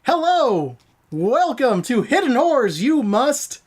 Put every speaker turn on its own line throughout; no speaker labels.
Hello! Welcome to Hidden Horrors You Must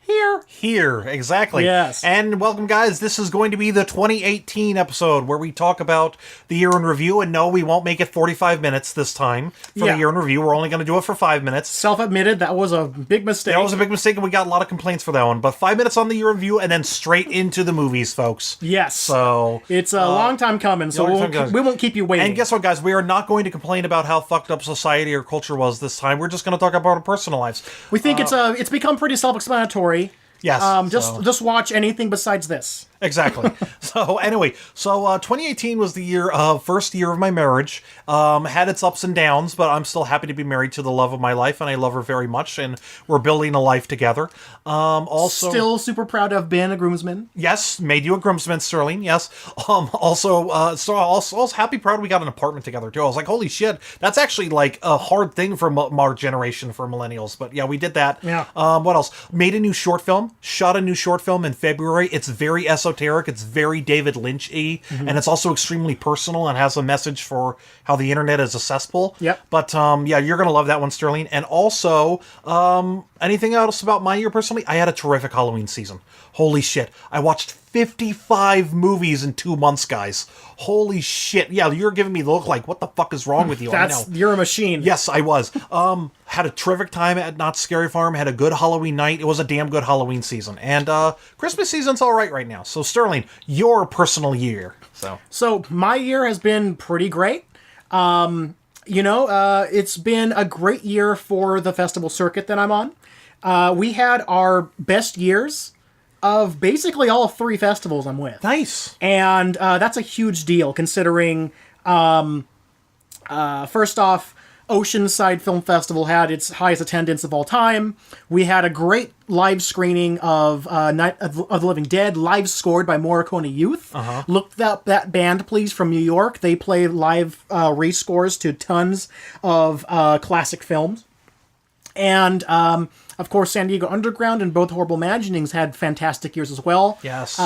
Hear.
Exactly.
Yes.
And welcome, guys. This is going to be the 2018 episode where we talk about the year in review. And no, we won't make it 45 minutes this time for the year in review. We're only going to do it for 5 minutes.
Self-admitted, that was a big mistake.
That was a big mistake, and we got a lot of complaints for that one. But 5 minutes on the year in review, and then straight into the movies, folks.
Yes.
So
it's a long time coming, so we won't keep you waiting.
And guess what, guys? We are not going to complain about how fucked up society or culture was this time. We're just going to talk about our personal lives.
We think it's become pretty self-explanatory.
Yes.
Just watch anything besides this.
Exactly. So anyway, 2018 was the first year of my marriage. Had its ups and downs, but I'm still happy to be married to the love of my life, and I love her very much, and we're building a life together. Also,
still super proud to have been a groomsman.
Yes, made you a groomsman, Sterling. Yes. Also happy, proud we got an apartment together too. I was like, holy shit, that's actually like a hard thing for our generation, for millennials. But yeah, we did that.
Yeah.
What else? Made a new short film. Shot a new short film in February. It's very esoteric. It's very David Lynch-y, and it's also extremely personal and has a message for how the internet is a cesspool.
Yep.
But yeah, you're gonna love that one, Sterling. And also, anything else about my year personally? I had a terrific Halloween season. Holy shit! I watched 55 movies in 2 months, guys. Holy shit! Yeah, you're giving me the look like, what the fuck is wrong with you? I know.
You're a machine.
Yes, I was. Had a terrific time at Not Scary Farm. Had a good Halloween night. It was a damn good Halloween season. And Christmas season's all right now. So Sterling, your personal year.
So my year has been pretty great. It's been a great year for the festival circuit that I'm on. We had our best years of basically all 3 festivals I'm with.
Nice.
And that's a huge deal, considering, first off, Oceanside Film Festival had its highest attendance of all time. We had a great live screening of Night of the Living Dead, live scored by Morricone Youth. Look up that band, please, from New York. They play live rescores to tons of classic films. And, of course, San Diego Underground and both Horrible Imaginings had fantastic years as well.
Yes.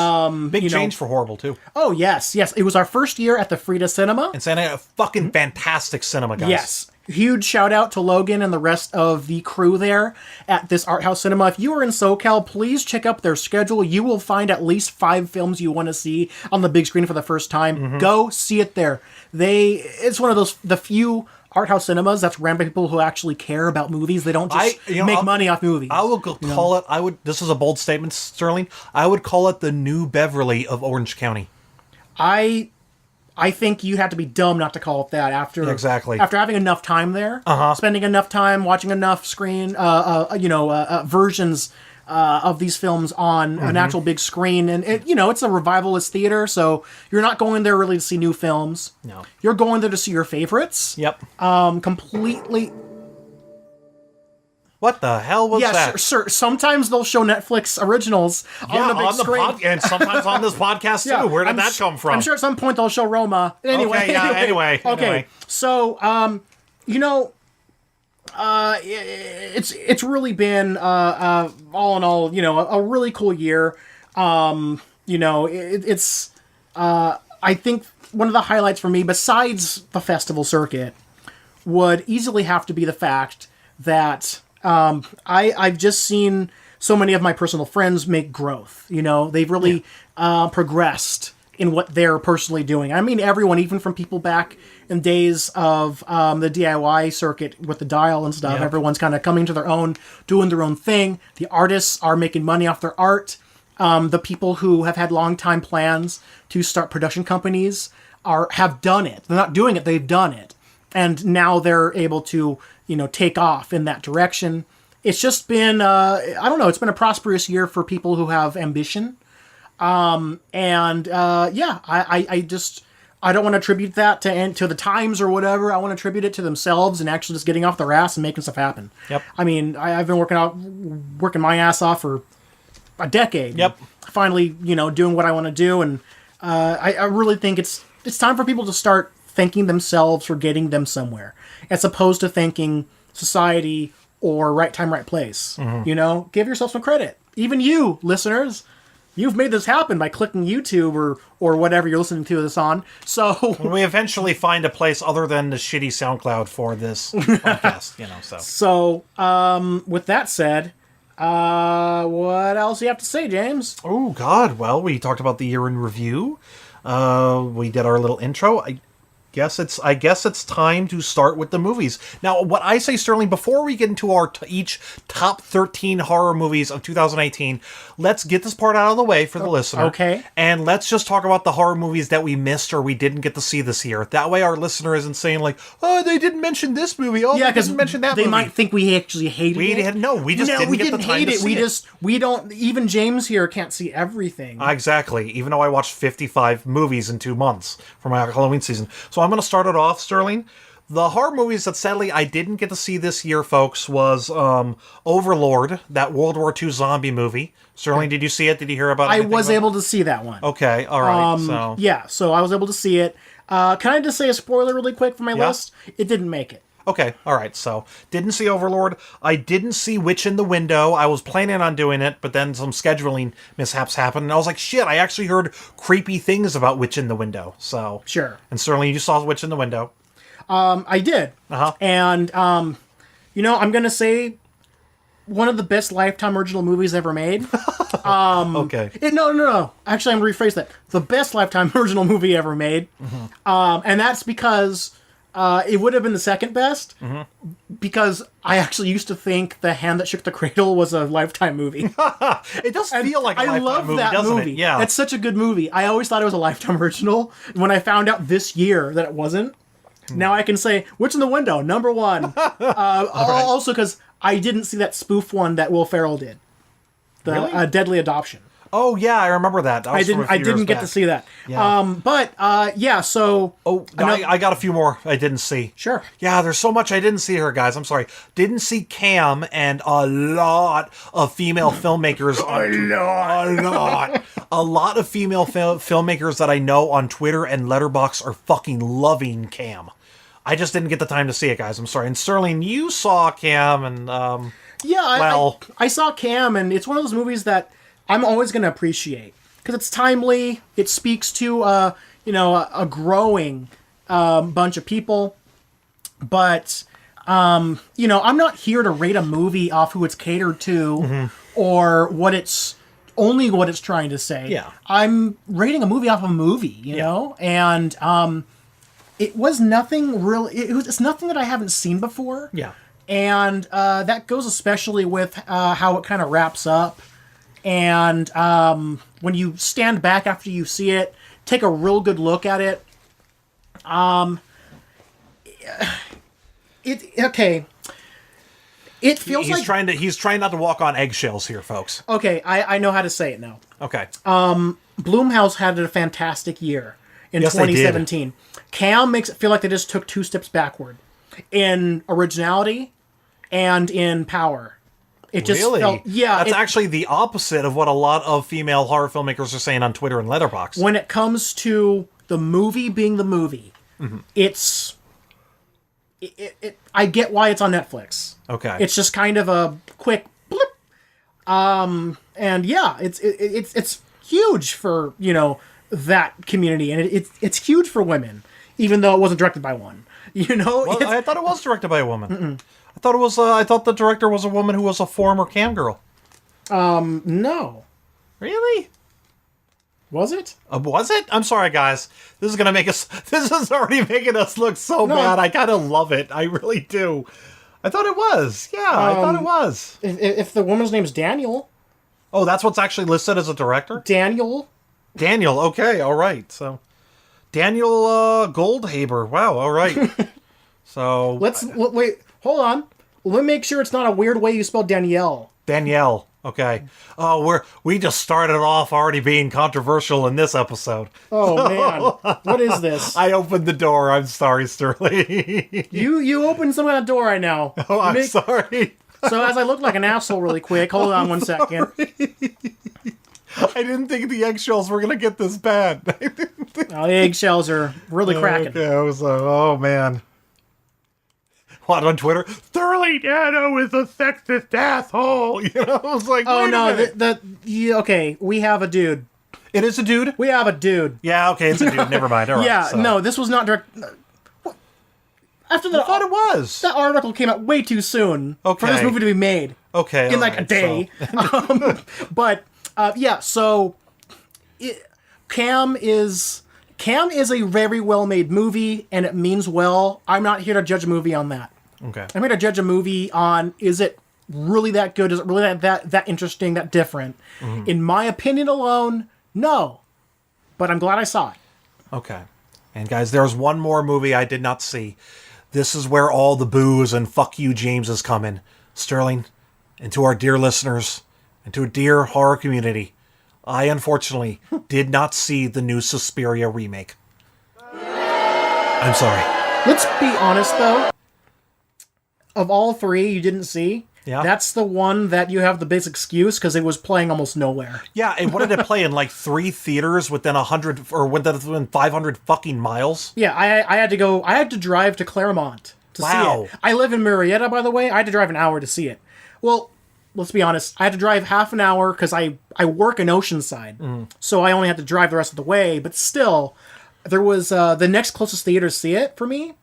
Big change for Horrible, too.
Oh, yes. It was our first year at the Frida Cinema.
And San Diego, fucking fantastic cinema, guys.
Yes. Huge shout out to Logan and the rest of the crew there at this art house cinema. If you are in SoCal, please check out their schedule. You will find at least 5 films you want to see on the big screen for the first time. Go see it there. It's one of the few art house cinemas that's ran by people who actually care about movies. They don't just make money off movies.
I would call it, this is a bold statement, Sterling, I would call it the New Beverly of Orange County.
I think you have to be dumb not to call it that after having enough time there, spending enough time watching enough versions of these films on an actual big screen, and it's a revivalist theater, so you're not going there really to see new films.
No,
you're going there to see your favorites.
Yep.
Completely.
What the hell was that?
Yes, sir. Sometimes they'll show Netflix originals on the big screen.
And sometimes on this podcast, too. Where did that come from?
I'm sure at some point they'll show Roma. Anyway.
Anyway.
Okay, so, it's really been, all in all, a really cool year. I think one of the highlights for me, besides the festival circuit, would easily have to be the fact that I've just seen so many of my personal friends make growth. They've really progressed in what they're personally doing. I mean, everyone, even from people back in days of the DIY circuit with the dial and stuff, everyone's kind of coming to their own, doing their own thing. The artists are making money off their art. The people who have had long-time plans to start production companies have done it. They're not doing it, they've done it. And now they're able to take off in that direction. It's just been, it's been a prosperous year for people who have ambition. I don't want to attribute that to the times or whatever. I want to attribute it to themselves and actually just getting off their ass and making stuff happen.
Yep.
I mean, I've been working my ass off for a decade.
Yep.
Finally, doing what I want to do. And I really think it's time for people to start thanking themselves for getting them somewhere, as opposed to thanking society or right time, right place. Give yourself some credit. Even you, listeners, you've made this happen by clicking YouTube or whatever you're listening to this on. So
When we eventually find a place other than the shitty SoundCloud for this podcast,
So, with that said, what else do you have to say, James?
Oh, God. Well, we talked about the year in review. We did our little intro. I guess it's time to start with the movies. Now, what I say, Sterling, before we get into our each top 13 horror movies of 2018, let's get this part out of the way for the listener.
Okay.
And let's just talk about the horror movies that we missed or we didn't get to see this year. That way our listener isn't saying like, oh, they didn't mention this movie. Oh,
Yeah,
they didn't mention that
they
movie.
might think we actually hated it.
We just didn't get the time
hate
to
it.
see it.
We don't. Even James here can't see everything.
Exactly. Even though I watched 55 movies in 2 months for my Halloween season. So I'm going to start it off, Sterling. The horror movies that sadly I didn't get to see this year, folks, was Overlord, that World War II zombie movie. Sterling, did you see it? Did you hear about it?
I was able to see that one.
Okay, all right.
Yeah, so I was able to see it. Can I just say a spoiler really quick for my
Yeah.
list? It didn't make it.
Okay, all right. So, didn't see Overlord. I didn't see Witch in the Window. I was planning on doing it, but then some scheduling mishaps happened, and I was like, shit, I actually heard creepy things about Witch in the Window. So,
Sure.
And Sterling, you saw Witch in the Window.
I did.
Uh-huh.
And, I'm going to say one of the best Lifetime original movies ever made.
Okay.
No. Actually, I'm going to rephrase that. The best Lifetime original movie ever made.
Mm-hmm.
And that's because it would have been the second best.
Mm-hmm.
Because I actually used to think The Hand That Shook the Cradle was a Lifetime movie.
It does feel like a
I
Lifetime
love
movie,
that
doesn't
movie.
it? Yeah.
That's such a good movie. I always thought it was a Lifetime original. When I found out this year that it wasn't, now I can say, Witch in the Window, number one. Also because I didn't see that spoof one that Will Ferrell did. The
Really?
Deadly Adoption.
Oh, yeah, I remember that.
I didn't get to see that.
Yeah.
So...
Oh, I got a few more I didn't see.
Sure.
Yeah, there's so much I didn't see here, guys. I'm sorry. Didn't see Cam and a lot of female filmmakers. A lot of female filmmakers that I know on Twitter and Letterboxd are fucking loving Cam. I just didn't get the time to see it, guys. I'm sorry. And Sterling, you saw Cam and...
I saw Cam, and it's one of those movies that I'm always going to appreciate. Because it's timely, it speaks to, a growing bunch of people. But, I'm not here to rate a movie off who it's catered to or what it's trying to say.
Yeah.
I'm rating a movie off a movie, you know? And it was nothing really... It's nothing that I haven't seen before.
Yeah.
And that goes especially with how it kind of wraps up. And when you stand back after you see it, take a real good look at it. It feels
he's trying not to walk on eggshells here, folks.
Okay, I know how to say it now.
Okay.
Blumhouse had a fantastic year in
Yes, they did.
2017. Cam makes it feel like they just took 2 steps backward in originality and in power. It just
really?
felt,
That's actually the opposite of what a lot of female horror filmmakers are saying on Twitter and Letterboxd.
When it comes to the movie being the movie, I get why it's on Netflix.
Okay.
It's just kind of a quick blip. And yeah, it's huge for, that community, and it's huge for women, even though it wasn't directed by one.
Well, I thought it was directed by a woman. I thought the director was a woman who was a former cam girl.
No.
Really?
Was it?
Was it? I'm sorry, guys. This is already making us look so bad. I kind of love it. I really do. I thought it was. Yeah, I thought it was.
If the woman's name is Daniel.
Oh, that's what's actually listed as a director?
Daniel,
okay, all right. So, Daniel Goldhaber. Wow, all right. So...
wait, hold on. Let me make sure it's not a weird way you spell Danielle.
Danielle. Okay. Oh, we just started off already being controversial in this episode.
Oh man, what is this?
I opened the door. I'm sorry, Sterling.
You opened some kind of door right now.
Oh, I'm sorry.
So as I look like an asshole really quick, hold on one second.
I didn't think the eggshells were gonna get this bad.
Oh, the eggshells are really cracking.
Okay, oh man. what on Twitter? Sterling Anno is a sexist asshole. You know, I was like,
Oh
wait a
no,
minute.
okay, we have a dude.
It is a dude?
We have a dude.
Yeah, okay, it's a dude. Never mind. All right.
Yeah,
so.
no, this was not direct. After
I thought it was.
that article came out way too soon for this
Okay.
movie to be made.
Okay.
In
all
like a
right,
day.
so-
But yeah, so Cam is a very well made movie, and it means well. I'm not here to judge a movie on that.
Okay.
I'm here to judge a movie on, is it really that good? Is it really that interesting, that different?
Mm-hmm.
In my opinion alone, no. But I'm glad I saw it.
Okay. And guys, there's one more movie I did not see. This is where all the booze and fuck you James is coming. Sterling, and to our dear listeners, and to a dear horror community, I unfortunately did not see the new Suspiria remake. I'm sorry.
Let's be honest, though. Of all three you didn't see,
Yeah.
that's the one that you have the biggest excuse because it was playing almost nowhere.
Yeah, and what did it play in? Like 3 theaters within 100 or within 500 fucking miles?
Yeah, I had to drive to Claremont to see
Wow.
it. I live in Marietta, by the way. I had to drive an hour to see it. Well, let's be honest. I had to drive half an hour because I work in Oceanside. So I only had to drive the rest of the way. But still, there was the next closest theater to see it for me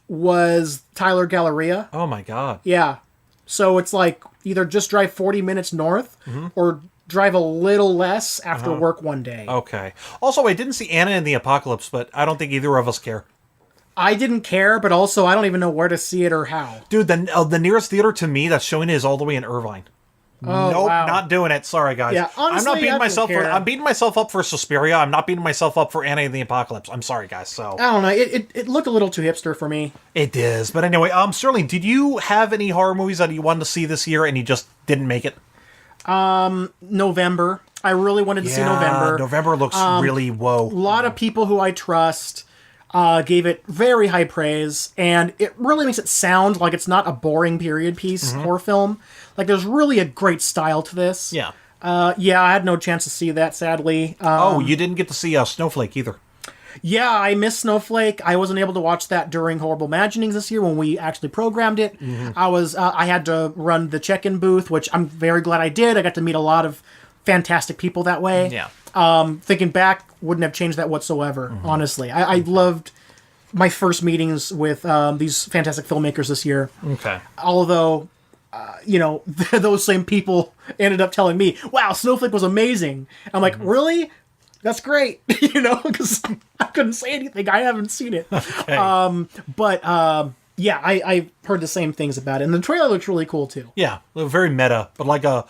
was Tyler Galleria.
Oh my god.
Yeah. So it's like either just drive 40 minutes north or drive a little less after work one day.
Okay. Also, I didn't see Anna in the Apocalypse, but I don't think either of us care.
I didn't care, but also I don't even know where to see it or how.
Dude, the nearest theater to me that's showing it is all the way in Irvine.
Oh,
Nope,
wow.
not doing it. Sorry, guys.
Yeah, honestly,
I'm not
I
beating
don't
myself for.
care.
I'm beating myself up for Suspiria. I'm not beating myself up for Anna in the Apocalypse. I'm sorry, guys. So
I don't know. It looked a little too hipster for me.
it is. But anyway, Sterling, did you have any horror movies that you wanted to see this year and you just didn't make it?
November. I really wanted to see November.
November looks really whoa.
A lot of people who I trust gave it very high praise, and it really makes it sound like it's not a boring period piece horror film. Like, there's really a great style to this.
Yeah.
Yeah, I had no chance to see that, sadly.
Oh, you didn't get to see Snowflake either.
Yeah, I missed Snowflake. I wasn't able to watch that during Horrible Imaginings this year when we actually programmed it. I had to run the check-in booth, which I'm very glad I did. I got to meet a lot of fantastic people that way.
Yeah.
Thinking back, wouldn't have changed that whatsoever, honestly. I loved my first meetings with these fantastic filmmakers this year.
Okay.
Although, those same people ended up telling me, wow, Snowflake was amazing. I'm like, really? That's great. Because I couldn't say anything. I haven't seen it.
Okay.
Yeah, I heard the same things about it. And the trailer looks really cool, too.
Yeah, very meta, but like a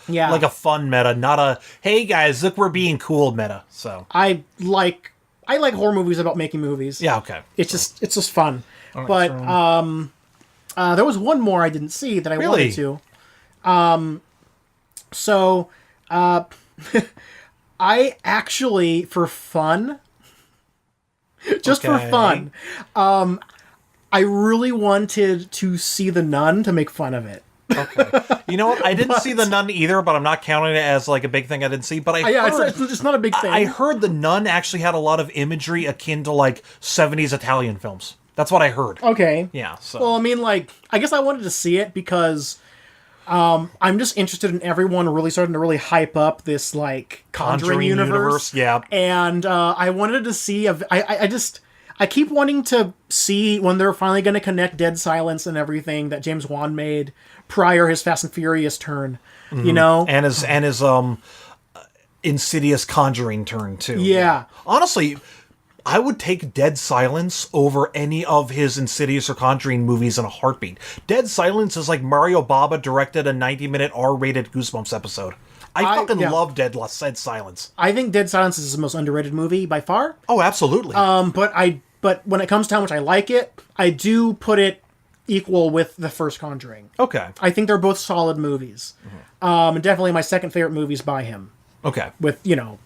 fun meta, not a hey guys, look we're being cool meta. So
I like horror movies about making movies.
yeah, okay.
It's just fun.
All right,
But there was one more I didn't see that I
Really?
wanted to. I actually, for fun, just for
Okay.
fun, I really wanted to see The Nun to make fun of it.
Okay. You know what? I didn't see The Nun either, but I'm not counting it as like a big thing I didn't see. But I
Yeah,
heard,
it's not a big thing.
I heard The Nun actually had a lot of imagery akin to like 70s Italian films. That's what I heard.
Okay.
Yeah. So
Well, I mean, like, I guess I wanted to see it because I'm just interested in everyone really starting to really hype up this, like, Conjuring universe.
Yeah.
And I wanted to see, I keep wanting to see when they're finally going to connect Dead Silence and everything that James Wan made prior his Fast and Furious turn, you know?
And his Insidious Conjuring turn too.
Yeah.
Honestly, I would take Dead Silence over any of his Insidious or Conjuring movies in a heartbeat. Dead Silence is like Mario Baba directed a 90-minute R-rated Goosebumps episode. I fucking love Dead Silence.
I think Dead Silence is his most underrated movie by far.
Oh, absolutely.
But when it comes to how much I like it, I do put it equal with the first Conjuring.
Okay.
I think they're both solid movies. And definitely my second favorite movies by him.
Okay.
With,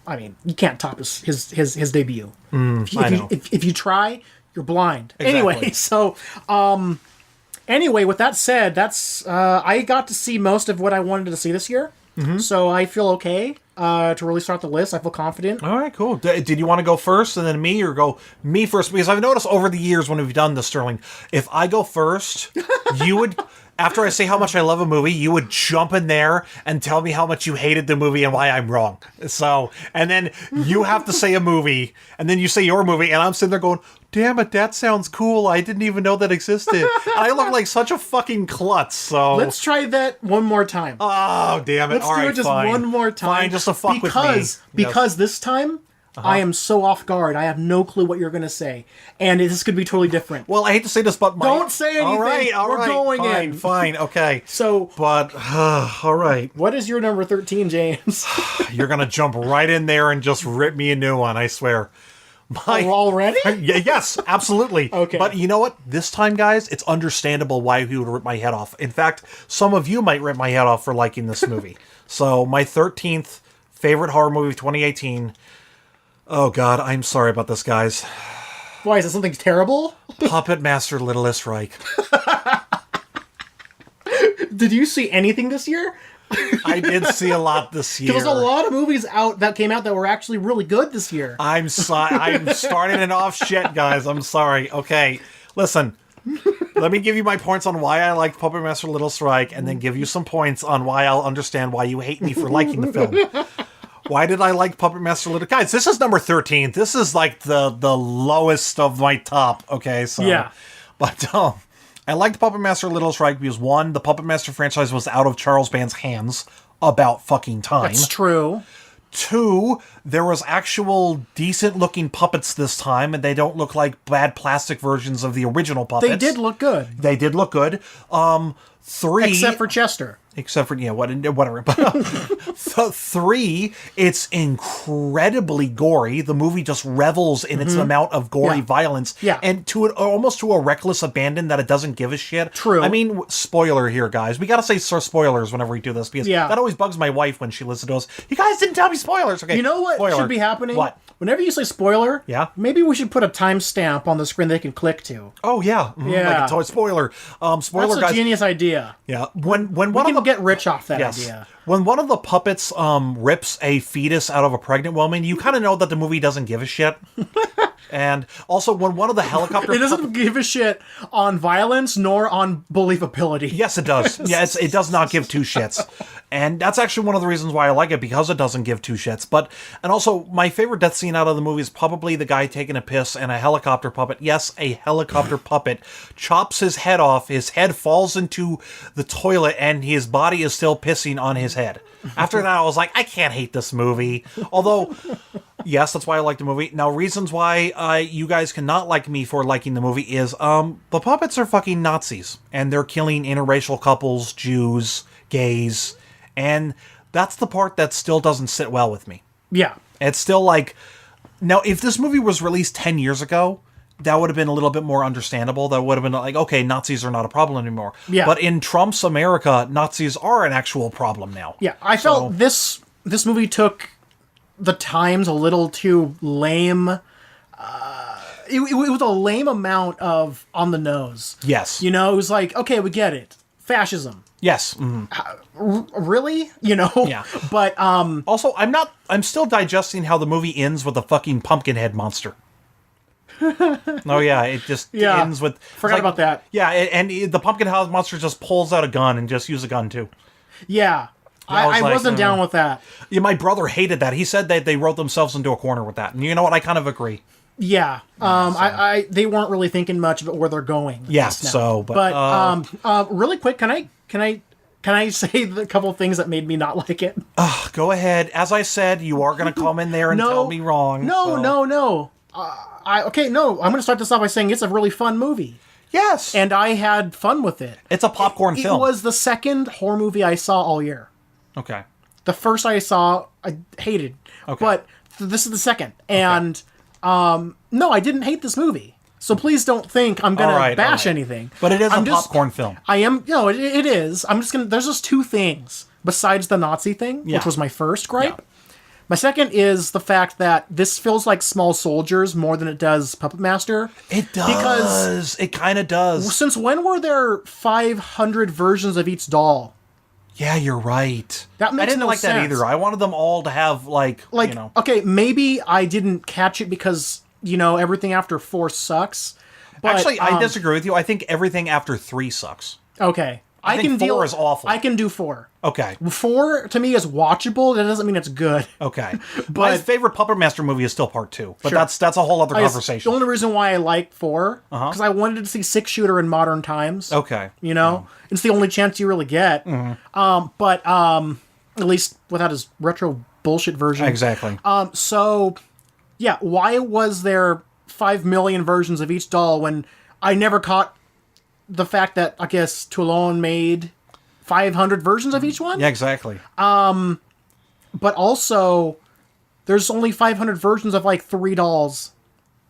I mean, you can't top his debut.
I know.
If you try, you're blind.
Exactly.
Anyway, so with that said, that's I got to see most of what I wanted to see this year. So I feel okay to really start the list. I feel confident.
All right, cool. Did you want to go first and then me, or go me first? Because I've noticed over the years when we've done this, Sterling, if I go first, you would, after I say how much I love a movie, you would jump in there and tell me how much you hated the movie and why I'm wrong. So, and then you have to say a movie, and then you say your movie, and I'm sitting there going, damn it, that sounds cool. I didn't even know that existed. And I look like such a fucking klutz, so...
Let's try that one more time.
Oh, damn it.
Let's do it just one more time.
Fine, just to fuck with me.
Because this time... I am so off guard. I have no clue what you're going to say. And this could be totally different.
Well, I hate to say this, but
don't say anything.
All right.
We're going
fine,
in.
Fine, okay.
So...
But, all right.
What is your number 13, James?
You're going to jump right in there and just rip me a new one, I swear.
Already?
Yes, absolutely.
Okay.
But you know what? This time, guys, it's understandable why he would rip my head off. In fact, some of you might rip my head off for liking this movie. So, my 13th favorite horror movie of 2018... Oh, God, I'm sorry about this, guys.
Why, is it something terrible?
Puppet Master Littlest Reich.
Did you see anything this year?
I did see a lot this year.
There was a lot of movies that came out that were actually really good this year.
I'm starting it off shit, guys. I'm sorry. Okay, listen. Let me give you my points on why I liked Puppet Master Littlest Reich, and then give you some points on why I'll understand why you hate me for liking the film. Why did I like Puppet Master Little? Guys, this is number 13. This is like the lowest of my top. Okay, so
yeah.
But I liked Puppet Master Littlest Reich because one, the Puppet Master franchise was out of Charles Band's hands about fucking time.
That's true.
Two, there was actual decent looking puppets this time, and they don't look like bad plastic versions of the original puppets.
They did look good.
They did look good. Three,
except for Chester.
Except for, whatever. Three, it's incredibly gory. The movie just revels in its amount of gory violence.
Yeah.
And almost to a reckless abandon that it doesn't give a shit.
True.
I mean, spoiler here, guys. We gotta say spoilers whenever we do this, because that always bugs my wife when she listens to us. You guys didn't tell me spoilers. Okay.
You know what should be happening?
What?
Whenever you say spoiler, maybe we should put a timestamp on the screen they can click to.
Oh, yeah.
Yeah.
Like a toy spoiler. Spoiler,
That's a
guys.
genius idea.
Yeah. When one
we
of
can get rich off that idea.
When one of the puppets rips a fetus out of a pregnant woman, you kind of know that the movie doesn't give a shit. And also, when one of the helicopter...
It doesn't give a shit on violence nor on believability.
Yes, it does. Yes, it does not give two shits. And that's actually one of the reasons why I like it, because it doesn't give two shits. And also, my favorite death scene out of the movie is probably the guy taking a piss and a helicopter puppet. Yes, a helicopter puppet chops his head off. His head falls into the toilet, and his body is still pissing on his head. After that, I was like, I can't hate this movie. Although... Yes, that's why I like the movie. Now, reasons why you guys cannot like me for liking the movie is the puppets are fucking Nazis, and they're killing interracial couples, Jews, gays, and that's the part that still doesn't sit well with me.
Yeah.
It's still like... Now, if this movie was released 10 years ago, that would have been a little bit more understandable. That would have been like, okay, Nazis are not a problem anymore.
Yeah.
But in Trump's America, Nazis are an actual problem now.
Yeah, I felt this movie took... the times a little too lame. It was a lame amount of on the nose.
Yes.
You know, it was like, okay, we get it. Fascism.
Yes. Mm-hmm.
Really? You know?
Yeah.
But,
also, I'm still digesting how the movie ends with a fucking pumpkin head monster. Oh, yeah, it just ends with...
Forgot about that.
Yeah, and the pumpkin head monster just pulls out a gun and just uses a gun, too.
Yeah. I wasn't down with that.
Yeah, my brother hated that. He said that they wrote themselves into a corner with that. And you know what? I kind of agree.
Yeah. They weren't really thinking much about where they're going.
Yeah, so...
But really quick, can I say the couple of things that made me not like it?
Go ahead. As I said, you are going to come in there and tell me wrong.
No. I'm going to start this off by saying it's a really fun movie.
Yes.
And I had fun with it.
It's a popcorn film.
It was the second horror movie I saw all year.
Okay.
The first I saw, I hated.
Okay.
But this is the second. And, no, I didn't hate this movie. So please don't think I'm going to bash anything.
But it is a popcorn film.
I am, it is. I'm just going to, there's just two things besides the Nazi thing, which was my first gripe. Yeah. My second is the fact that this feels like Small Soldiers more than it does Puppet Master.
It does. Because it kind of does.
Since when were there 500 versions of each doll?
Yeah, you're right.
That makes
I didn't
no
like
sense.
that either. I wanted them all to have,
okay, maybe I didn't catch it because, everything after 4 sucks. But,
Actually, I disagree with you. I think everything after 3 sucks.
Okay.
I think
can
4 is awful.
I can do 4.
Okay.
4 to me is watchable. That doesn't mean it's good.
Okay.
But-
My favorite Puppet Master movie is still part 2, but
Sure.
that's a whole other
The
conversation.
only reason why I like 4 because I wanted to see 6-shooter in modern times.
Okay.
You know, it's the only chance you really get. But at least without his retro bullshit version.
Exactly.
So, yeah, why was there 5 million versions of each doll when I never caught the fact that, I guess, Toulon made 500 versions of each one?
Yeah, exactly.
But also, there's only 500 versions of, like, 3 dolls.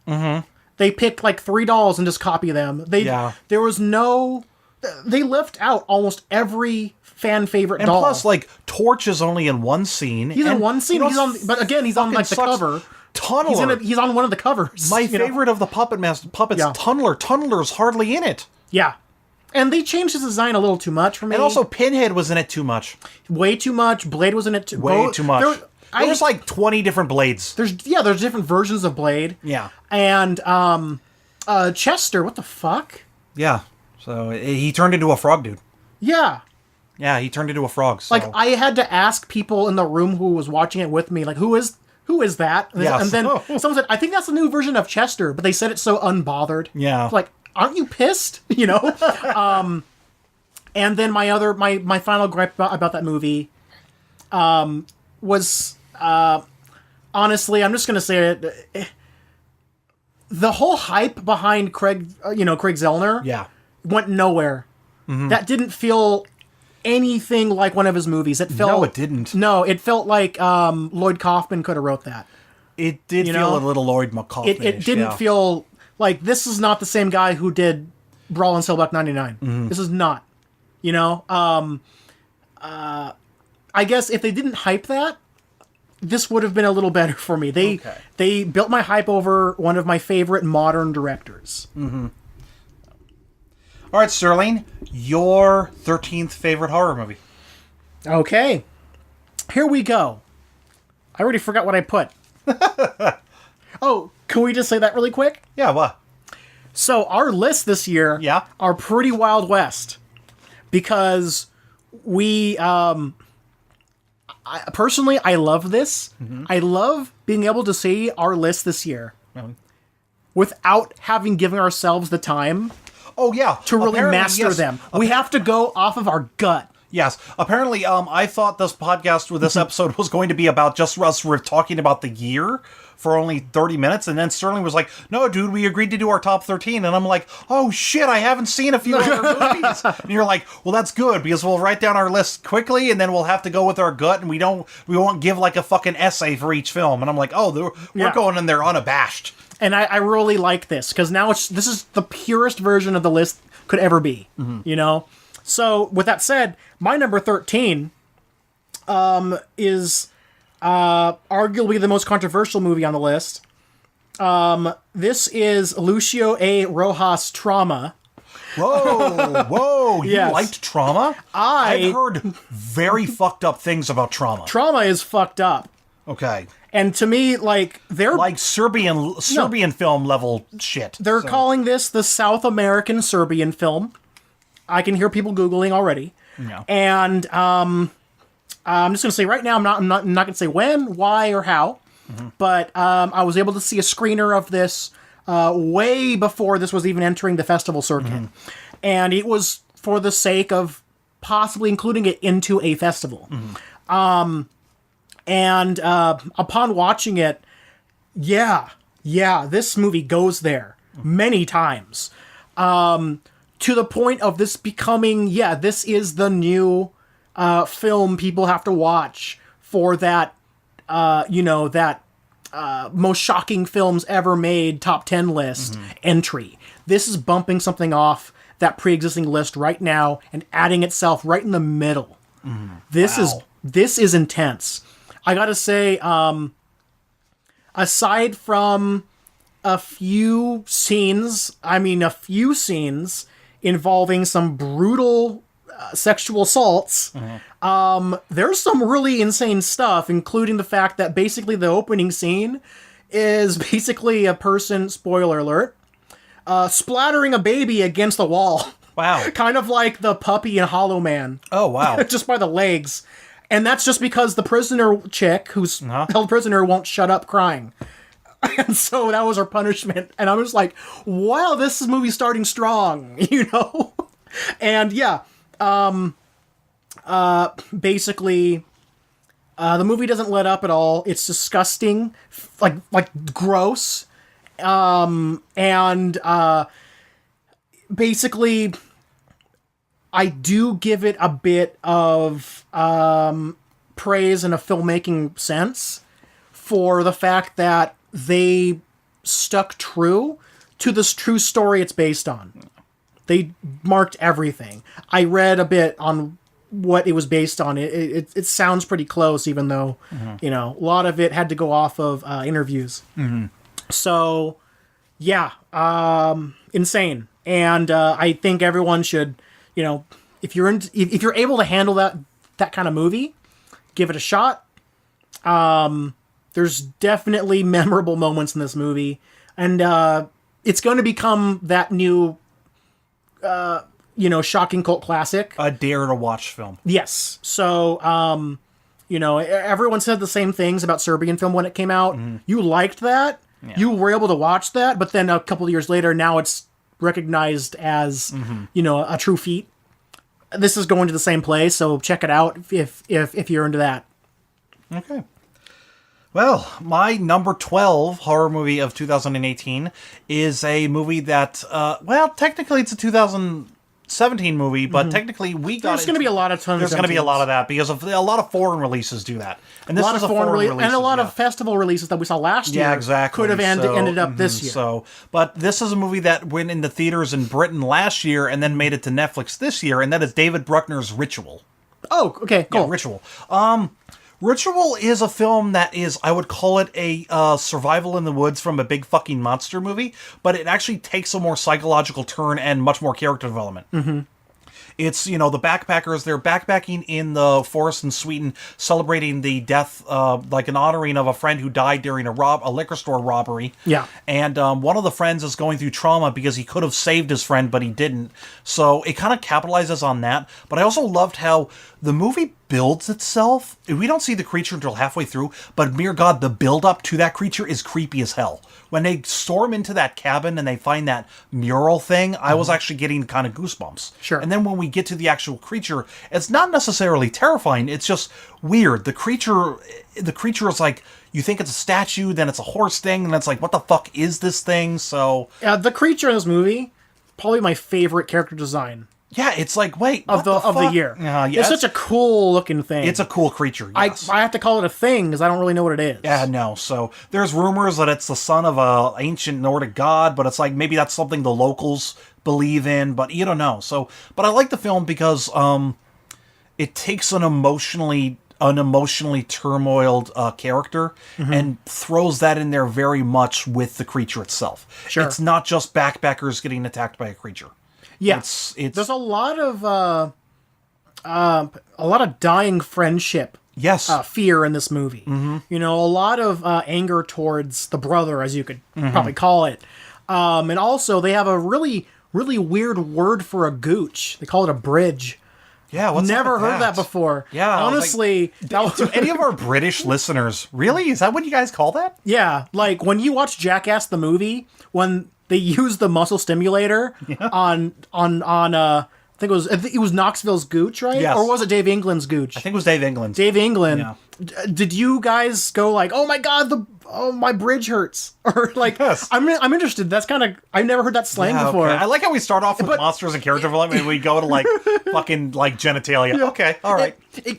Mm-hmm. They picked, like, 3 dolls and just copy them. There was no... They left out almost every fan-favorite doll.
And plus, like, Torch is only in one scene.
He's in one scene, but again, he's on, like, the cover.
Tunneler.
He's on one of the covers.
My favorite of the Puppets, Tunneler. Tunneler's hardly in it.
Yeah. And they changed his design a little too much for me.
And also, Pinhead was in it too much.
Way too much. Blade was in it too
Way too much. There was like 20 different Blades.
There's different versions of Blade.
Yeah.
And Chester, what the fuck?
Yeah. So he turned into a frog dude.
Yeah.
Yeah, he turned into a frog. So.
Like, I had to ask people in the room who was watching it with me, like, who is that?
Yes.
And then someone said, I think that's the new version of Chester, but they said it so unbothered.
Yeah.
It's like, aren't you pissed? You know? And then my final gripe about that movie was, honestly, I'm just going to say it, the whole hype behind Craig Zellner
Yeah.
went nowhere. Mm-hmm. That didn't feel anything like one of his movies. It felt...
No, it didn't.
No, it felt like Lloyd Kaufman could have wrote that.
It did feel a little Lloyd Kaufman.
It didn't feel like this is not the same guy who did Brawl and Sailbuck 99. Mm-hmm. This is not. You know? I guess if they didn't hype that, this would have been a little better for me. They built my hype over one of my favorite modern directors.
Mm-hmm. All right, Sterling, your 13th favorite horror movie.
Okay. Here we go. I already forgot what I put. Oh, can we just say that really quick?
Yeah, what?
So our lists this year are pretty Wild West. Because we... personally, I love this. Mm-hmm. I love being able to see our list this year. Mm-hmm. Without having given ourselves the time...
Oh, yeah.
To really master them. We have to go off of our gut.
Yes. Apparently, I thought this podcast with this episode was going to be about just us talking about the year for only 30 minutes. And then Sterling was like, no, dude, we agreed to do our top 13. And I'm like, oh, shit, I haven't seen a few other movies. And you're like, well, that's good because we'll write down our list quickly and then we'll have to go with our gut. And we won't give like a fucking essay for each film. And I'm like, oh, we're going in there unabashed.
And I really like this, because now this is the purest version of the list could ever be, you know? So, with that said, my number 13 is arguably the most controversial movie on the list. This is Lucio A. Rojas' Trauma.
Whoa, you
Yes.
liked Trauma? I've heard very fucked up things about Trauma.
Trauma is fucked up.
Okay.
And to me, like, they're...
Like Serbian film level shit.
They're calling this the South American Serbian film. I can hear people Googling already.
Yeah.
And I'm just going to say right now, I'm not going to say when, why, or how. Mm-hmm. But I was able to see a screener of this way before this was even entering the festival circuit. Mm-hmm. And it was for the sake of possibly including it into a festival. Mm-hmm. And upon watching it, this movie goes there many times. To the point of this becoming, this is the new film people have to watch for that, most shocking films ever made top 10 list entry. This is bumping something off that pre-existing list right now and adding itself right in the middle. This is intense. I gotta say, aside from a few scenes involving some brutal sexual assaults, there's some really insane stuff, including the fact that basically the opening scene is basically a person, spoiler alert, splattering a baby against the wall.
Wow.
Kind of like the puppy in Hollow Man.
Oh, wow.
Just by the legs. And that's just because the prisoner chick who's held prisoner won't shut up crying. And so that was her punishment. And I was like, wow, this movie's starting strong, And yeah, basically, the movie doesn't let up at all. It's disgusting, like gross. Basically, I do give it a bit of praise in a filmmaking sense for the fact that they stuck true to this true story it's based on. They marked everything. I read a bit on what it was based on. It sounds pretty close, even though, a lot of it had to go off of interviews. Mm-hmm. So, yeah, insane. And I think everyone should, if you're able to handle that kind of movie, give it a shot. There's definitely memorable moments in this movie, and it's going to become that new, shocking cult classic.
A dare to watch film.
Yes. So, everyone said the same things about Serbian film when it came out. Mm-hmm. You liked that. Yeah. You were able to watch that, but then a couple of years later, now it's recognized as, a true feat. This is going to the same place, so check it out if you're into that.
Okay. Well, my number 12 horror movie of 2018 is a movie that, technically it's a 2017 movie, but technically we got.
There's going to be a lot of tons.
There's going to be a lot of that because a lot of foreign releases do that, and this is a foreign release,
and a lot of festival releases that we saw last year.
Yeah, exactly.
Could have ended up this year.
So, but this is a movie that went into theaters in Britain last year and then made it to Netflix this year, and that is David Bruckner's Ritual.
Oh, okay, cool.
Yeah, Ritual. Ritual is a film that is, I would call it a survival in the woods from a big fucking monster movie, but it actually takes a more psychological turn and much more character development. Mm-hmm. It's, the backpackers, they're backpacking in the forest in Sweden, celebrating the death, like an honoring of a friend who died during a liquor store robbery.
Yeah.
And one of the friends is going through trauma because he could have saved his friend, but he didn't. So it kind of capitalizes on that. But I also loved how the movie builds itself. We don't see the creature until halfway through, but mere God, the build-up to that creature is creepy as hell. When they storm into that cabin and they find that mural thing, I was actually getting kind of goosebumps.
Sure.
And then when we get to the actual creature, it's not necessarily terrifying. It's just weird. The creature is like, you think it's a statue, then it's a horse thing, and it's like, what the fuck is this thing? So
the creature in this movie, probably my favorite character design.
Yeah, it's like, wait,
of the year. It's such a cool looking thing.
It's a cool creature. Yes.
I have to call it a thing because I don't really know what it is.
Yeah, no. So there's rumors that it's the son of a ancient Nordic god, but it's like maybe that's something the locals believe in, but you don't know. So, but I like the film because it takes an emotionally turmoiled character and throws that in there very much with the creature itself.
Sure.
It's not just backpackers getting attacked by a creature.
Yeah, there's a lot of dying friendship.
Yes,
fear in this movie. Mm-hmm. A lot of anger towards the brother, as you could probably call it. And also, they have a really, really weird word for a gooch. They call it a bridge.
Yeah, what's
never heard that before.
Yeah,
honestly,
to any of our British listeners, really, is that what you guys call that?
Yeah, like when you watch Jackass the movie, when they use the muscle stimulator on I think it was Knoxville's gooch, right?
Yes.
Or was it Dave England's gooch?
I think it was Dave England's.
Dave England.
Yeah.
Did you guys go like, oh my god, my bridge hurts, or like?
Yes.
I'm interested. That's kind of, I've never heard that slang before.
Okay. I like how we start off with monsters and character development, and we go to like fucking like genitalia. Yeah. Okay, all right.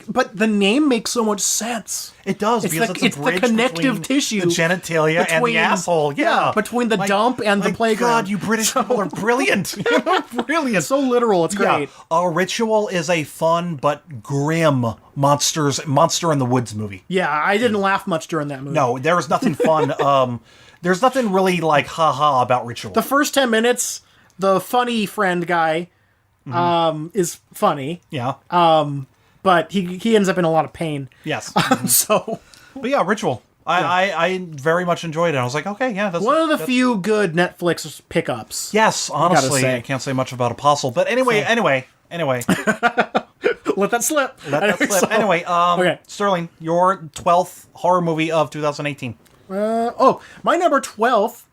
But the name makes so much sense.
It does, because it's a bridge
the connective tissue,
the genitalia and the asshole. Yeah,
between the dump and the playground.
God, you British people are brilliant. Brilliant.
So literal. It's great.
Yeah. Ritual is a fun but grim monster in the woods movie.
Yeah, I didn't laugh much during that movie.
No, there was nothing fun. There's nothing really like haha about Ritual.
The first 10 minutes, the funny friend guy is funny.
Yeah.
But he ends up in a lot of pain.
Yes.
So,
but yeah, Ritual. I very much enjoyed it. I was like, okay, yeah, that's
one of the few good Netflix pickups.
Yes, honestly,
say.
I can't say much about Apostle, but anyway.
Let that slip.
Anyway,
okay.
Sterling, your 12th horror movie of 2018.
My number 12th.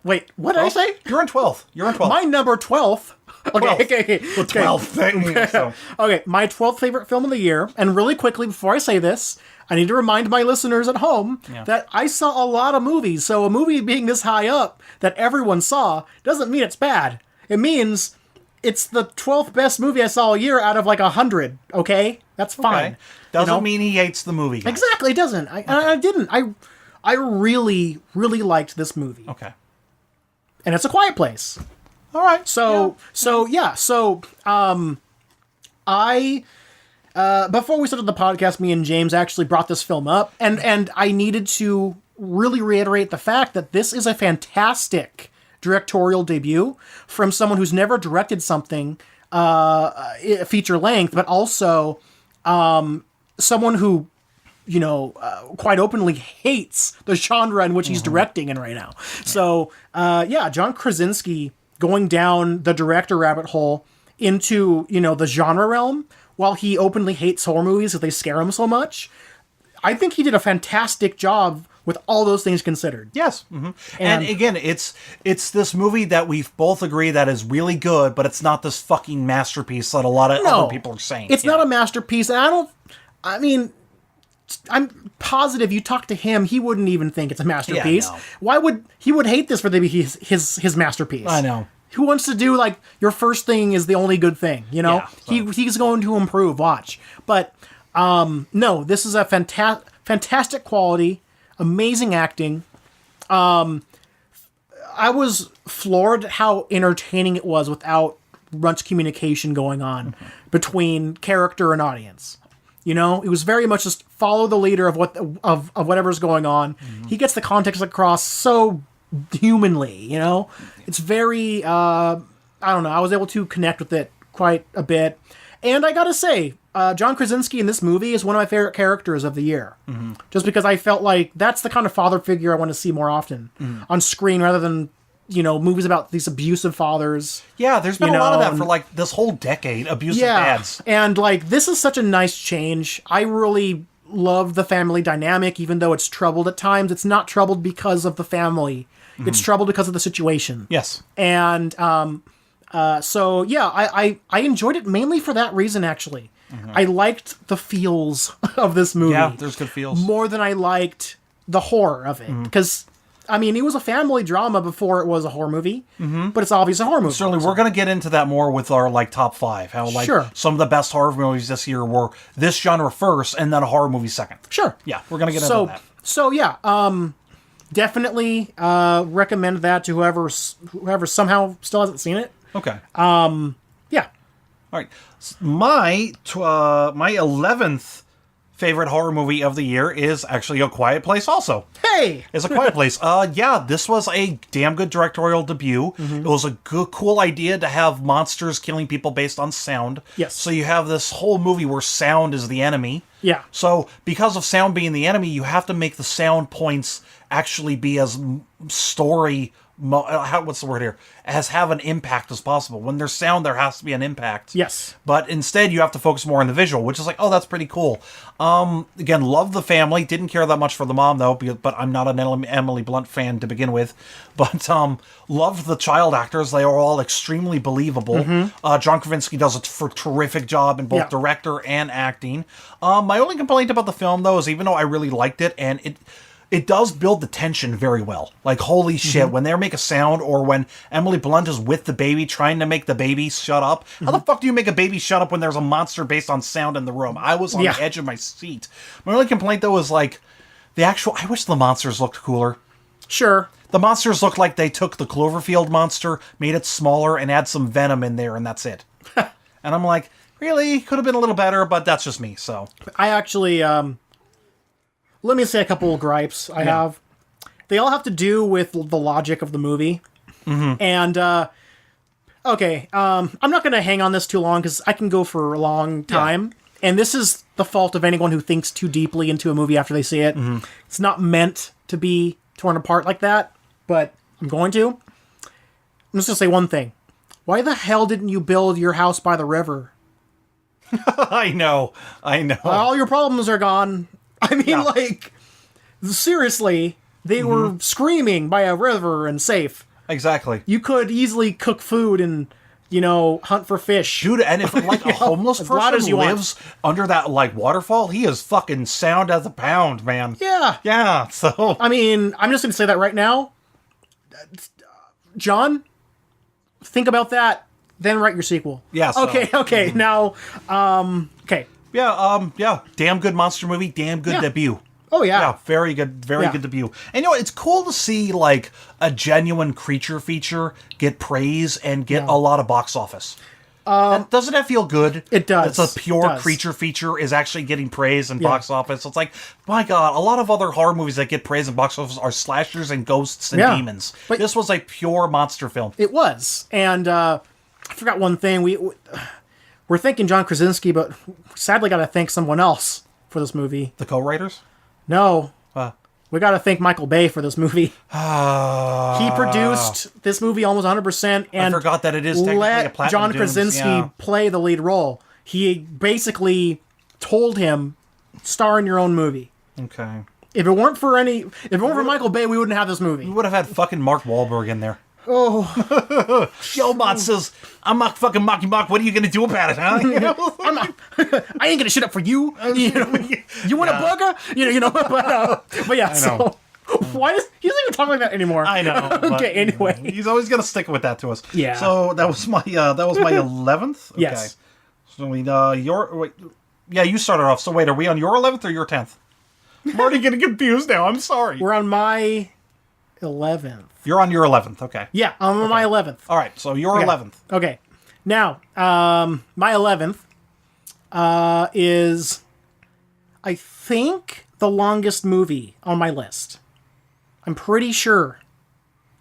Wait, what did I say?
You're in 12th.
My number 12th. Okay.
The 12th thing. So.
Okay, my 12th favorite film of the year. And really quickly, before I say this, I need to remind my listeners at home that I saw a lot of movies. So a movie being this high up that everyone saw doesn't mean it's bad. It means it's the 12th best movie I saw a year out of like 100. Okay? That's fine.
Okay. Doesn't mean he hates the movie. Guys.
Exactly, it doesn't. I didn't. I really, really liked this movie.
Okay.
And it's A Quiet Place.
All right.
I before we started the podcast, me and James actually brought this film up, and I needed to really reiterate the fact that this is a fantastic directorial debut from someone who's never directed something feature length, but also someone who quite openly hates the genre in which he's directing in right now. So, John Krasinski going down the director rabbit hole into, the genre realm while he openly hates horror movies because they scare him so much. I think he did a fantastic job with all those things considered.
Yes. Mm-hmm. And again, it's this movie that we've both agreed that is really good, but it's not this fucking masterpiece that a lot of other people are saying.
It's not a masterpiece. And I'm positive you talk to him, he wouldn't even think it's a masterpiece.
Yeah, no.
Why would he hate this for his masterpiece?
I know.
Who wants to do like your first thing is the only good thing?
Yeah, so.
He's going to improve. Watch, but no, this is a fantastic quality, amazing acting. I was floored how entertaining it was without much communication going on between character and audience. It was very much just follow the leader of whatever's going on. He gets the context across so humanly, It's very, I don't know, I was able to connect with it quite a bit. And I gotta say, John Krasinski in this movie is one of my favorite characters of the year. Mm-hmm. Just because I felt like that's the kind of father figure I want to see more often on screen rather than movies about these abusive fathers.
Yeah, there's been a lot of that for like this whole decade, abusive dads.
And like this is such a nice change. I really love the family dynamic, even though it's troubled at times. It's not troubled because of the family. Mm-hmm. It's troubled because of the situation.
Yes.
And I enjoyed it mainly for that reason, actually. Mm-hmm. I liked the feels of this movie.
Yeah, there's good feels.
More than I liked the horror of it. Because it was a family drama before it was a horror movie, but it's obviously a horror movie.
Certainly, we're going to get into that more with our top 5. How some of the best horror movies this year were this genre first, and then a horror movie second.
Sure.
Yeah, we're going to get into that.
So definitely recommend that to whoever somehow still hasn't seen it.
Okay.
Yeah.
All right. My 11th favorite horror movie of the year is actually A Quiet Place also.
Hey!
It's A Quiet Place. This was a damn good directorial debut. Mm-hmm. It was a cool idea to have monsters killing people based on sound.
Yes.
So you have this whole movie where sound is the enemy.
Yeah.
So because of sound being the enemy, you have to make the sound points actually be as story... what's the word here? Have an impact as possible. When there's sound, there has to be an impact.
Yes.
But instead, you have to focus more on the visual, which is like, oh, that's pretty cool. Again, love the family. Didn't care that much for the mom, though, but I'm not an Emily Blunt fan to begin with. But loved the child actors. They are all extremely believable. Mm-hmm. John Krasinski does a terrific job in both director and acting. My only complaint about the film, though, is even though I really liked it, and it does build the tension very well. Like, holy shit, when they make a sound, or when Emily Blunt is with the baby trying to make the baby shut up. How the fuck do you make a baby shut up when there's a monster based on sound in the room? I was on the edge of my seat. My only complaint, though, is like, I wish the monsters looked cooler.
Sure.
The monsters look like they took the Cloverfield monster, made it smaller, and add some venom in there, and that's it. And I'm like, really? Could have been a little better, but that's just me, so.
I actually, let me say a couple of gripes I have. They all have to do with the logic of the movie. Mm-hmm. And, I'm not going to hang on this too long because I can go for a long time. and this is the fault of anyone who thinks too deeply into a movie after they see it. It's not meant to be torn apart like that, but I'm going to. I'm just going to say one thing. Why the hell didn't you build your house by the river?
I know.
All your problems are gone. I mean, like, seriously, they were screaming by a river and safe.
Exactly.
You could easily cook food and, hunt for fish.
Dude, and if like a homeless person lives under that like waterfall, he is fucking sound as a pound, man.
Yeah.
Yeah, so
I mean, I'm just going to say that right now. John, think about that, then write your sequel.
Yeah. So.
Okay. Now, okay.
Yeah, damn good monster movie, damn good debut.
Oh, yeah.
Yeah, very good debut. And it's cool to see, like, a genuine creature feature get praise and get a lot of box office. Doesn't that feel good?
It does.
It's a pure creature feature is actually getting praise and box office. It's like, my God, a lot of other horror movies that get praise and box office are slashers and ghosts and demons. But this was a pure monster film.
It was. And I forgot one thing. We're thanking John Krasinski, but sadly got to thank someone else for this movie.
The co-writers?
No. We got to thank Michael Bay for this movie. He produced this movie almost 100%, and
I forgot that it is technically a Platinum
John
Dunes,
Krasinski play the lead role. He basically told him, "Star in your own movie."
Okay.
If it weren't for Michael Bay, we wouldn't have this movie.
We would have had fucking Mark Wahlberg in there.
Oh,
Shellbot says, "I'm not fucking Mocky Mock. What are you gonna do about it, huh?"
I ain't gonna shit up for you. You want a burger? But yeah. So why does he doesn't even talk like that anymore?
I know.
Okay. Anyway,
he's always gonna stick with that to us.
Yeah.
So that was my 11th. Okay.
Yes.
So you started off. So wait, are we on your 11th or your 10th? I'm already getting confused now. I'm sorry.
We're on my 11th.
You're on your 11th. Okay.
Yeah, I'm on my 11th.
All right. So your 11th.
Okay. Now, my 11th is, I think, the longest movie on my list. I'm pretty sure.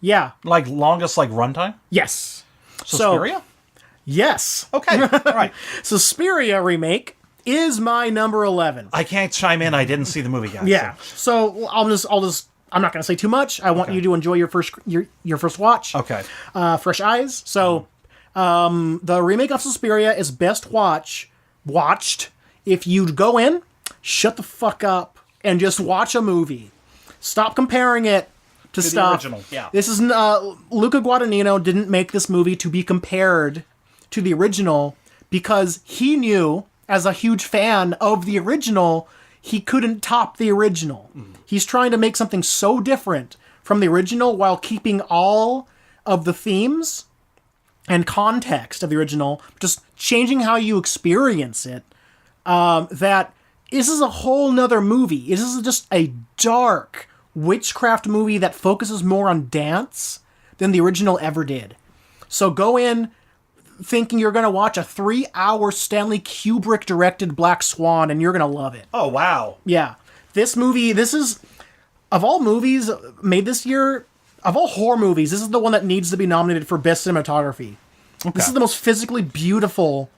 Yeah.
Like longest runtime?
Yes.
Suspiria?
Yes.
Okay. All right.
Suspiria remake is my number 11.
I can't chime in. I didn't see the movie, guys.
Yeah. So I'll just I'm not going to say too much. I want you to enjoy your first watch.
Okay.
Fresh eyes. So, the remake of Suspiria is best watched if you go in, shut the fuck up, and just watch a movie. Stop comparing it to stuff.
The original. Yeah.
This is Luca Guadagnino didn't make this movie to be compared to the original because he knew, as a huge fan of the original, he couldn't top the original. He's trying to make something so different from the original while keeping all of the themes and context of the original, just changing how you experience it. That this is a whole nother movie. This is just a dark witchcraft movie that focuses more on dance than the original ever did. So go in thinking you're going to watch a 3-hour Stanley Kubrick-directed Black Swan, and you're going to love it.
Oh, wow.
Yeah. This is, of all movies made this year, of all horror movies, this is the one that needs to be nominated for Best Cinematography. Okay. This is the most physically beautiful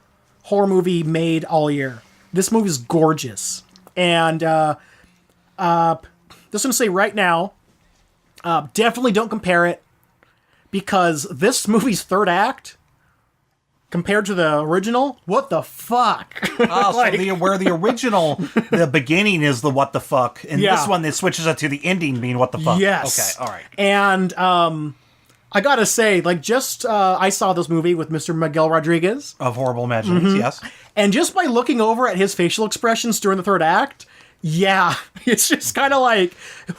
horror movie made all year. This movie is gorgeous. And just going to say right now, definitely don't compare it, because this movie's third act, compared to the original, what the fuck?
Oh, so where the original, the beginning is the what the fuck, and this one, it switches it to the ending being what the fuck.
Yes.
Okay, all right.
And I gotta say, I saw this movie with Mr. Miguel Rodriguez.
Of Horrible Imaginings, yes.
And just by looking over at his facial expressions during the third act, it's just kind of like,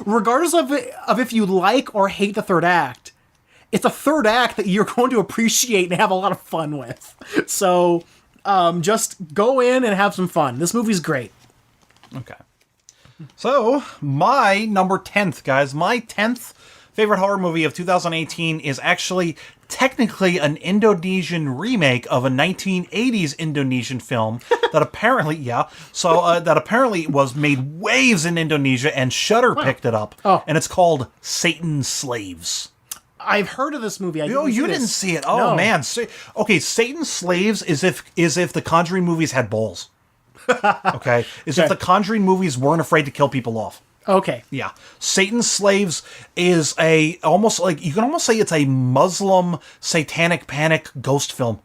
regardless of if you like or hate the third act, it's a third act that you're going to appreciate and have a lot of fun with. So, just go in and have some fun. This movie's great.
Okay. So, my number 10th, guys. My 10th favorite horror movie of 2018 is actually technically an Indonesian remake of a 1980s Indonesian film that apparently, that apparently was made waves in Indonesia, and Shudder picked it up. Oh. And it's called Satan's Slaves.
I've heard of this movie.
You didn't see it. Oh, no. Man. Okay, Satan's Slaves is if the Conjuring movies had balls. Okay? Is if the Conjuring movies weren't afraid to kill people off.
Okay.
Yeah. Satan's Slaves is almost like, you can almost say it's a Muslim satanic panic ghost film.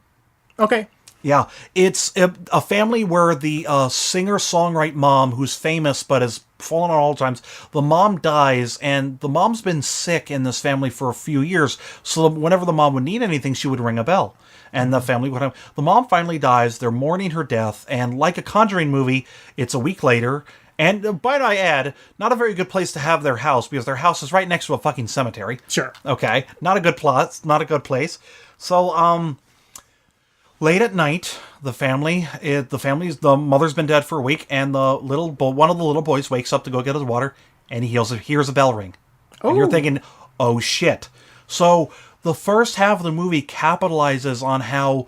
Okay.
Yeah. It's a family where the singer-songwriter mom, who's famous but has fallen on all times, the mom dies, and the mom's been sick in this family for a few years, so whenever the mom would need anything, she would ring a bell. And the family would have... The mom finally dies, they're mourning her death, and like a Conjuring movie, it's a week later... And might I add, not a very good place to have their house, because their house is right next to a fucking cemetery.
Sure.
Okay. Not a good plot. Not a good place. So, late at night, the mother's been dead for a week, and one of the little boys wakes up to go get his water, and he hears a bell ring. And you're thinking, oh shit. So, the first half of the movie capitalizes on how...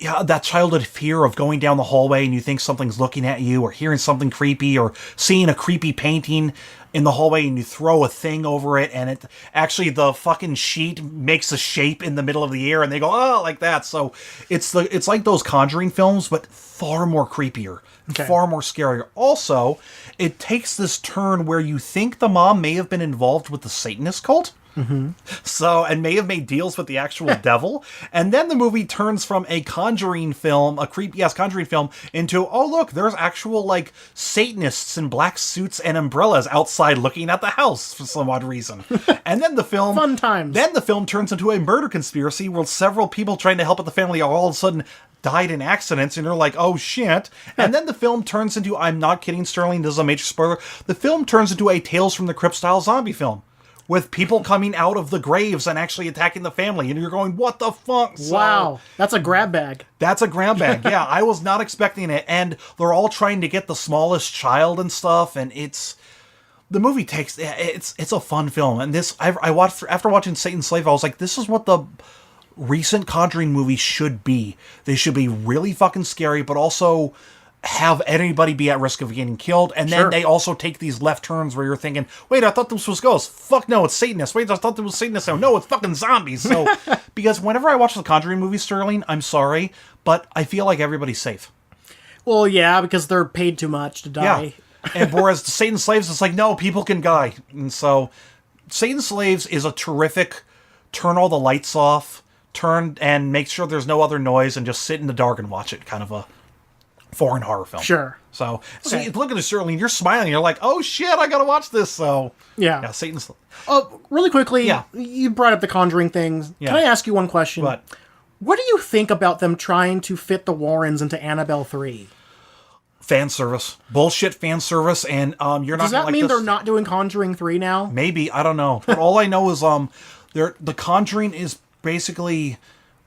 Yeah, that childhood fear of going down the hallway and you think something's looking at you, or hearing something creepy, or seeing a creepy painting in the hallway and you throw a thing over it, and it actually, the fucking sheet makes a shape in the middle of the air and they go, oh, like that. So it's like those Conjuring films, but far more creepier, far more scarier. Also, it takes this turn where you think the mom may have been involved with the Satanist cult. Mm-hmm. So, and may have made deals with the actual devil. And then the movie turns from a Conjuring film, a creepy-ass Conjuring film, into, oh, look, there's actual, like, Satanists in black suits and umbrellas outside looking at the house for some odd reason. And then the film...
Fun times.
Then the film turns into a murder conspiracy where several people trying to help out the family all of a sudden died in accidents, and you're like, oh, shit. And then the film turns into, I'm not kidding, Sterling, this is a major spoiler, the film turns into a Tales from the Crypt-style zombie film. With people coming out of the graves and actually attacking the family. And you're going, what the fuck? So,
wow. That's a grab bag.
That's a grab bag. Yeah, I was not expecting it. And they're all trying to get the smallest child and stuff. And the movie it's a fun film. And this, I watched, after watching Satan's Slave, I was like, this is what the recent Conjuring movies should be. They should be really fucking scary, but also have anybody be at risk of getting killed, and then they also take these left turns where you're thinking, wait, I thought this was ghosts. Fuck no, it's Satanists. Wait, I thought this was Satanists. No, it's fucking zombies. So, because whenever I watch the Conjuring movies, Sterling, I'm sorry, but I feel like everybody's safe.
Well, yeah, because they're paid too much to die.
Yeah. And whereas the Satan's Slaves, it's like, no, people can die. And so, Satan's Slaves is a terrific turn all the lights off, turn and make sure there's no other noise, and just sit in the dark and watch it kind of a foreign horror film.
Sure.
So, see, look at this, Sterling. You're smiling. You're like, oh shit, I gotta watch this. So, yeah, Satan's.
Really quickly, you brought up the Conjuring things. Can I ask you one question? What do you think about them trying to fit the Warrens into Annabelle 3?
Fan service, bullshit fan service, and you're not.
Does that mean they're not doing Conjuring 3 now?
Maybe, I don't know. But all I know is the Conjuring is basically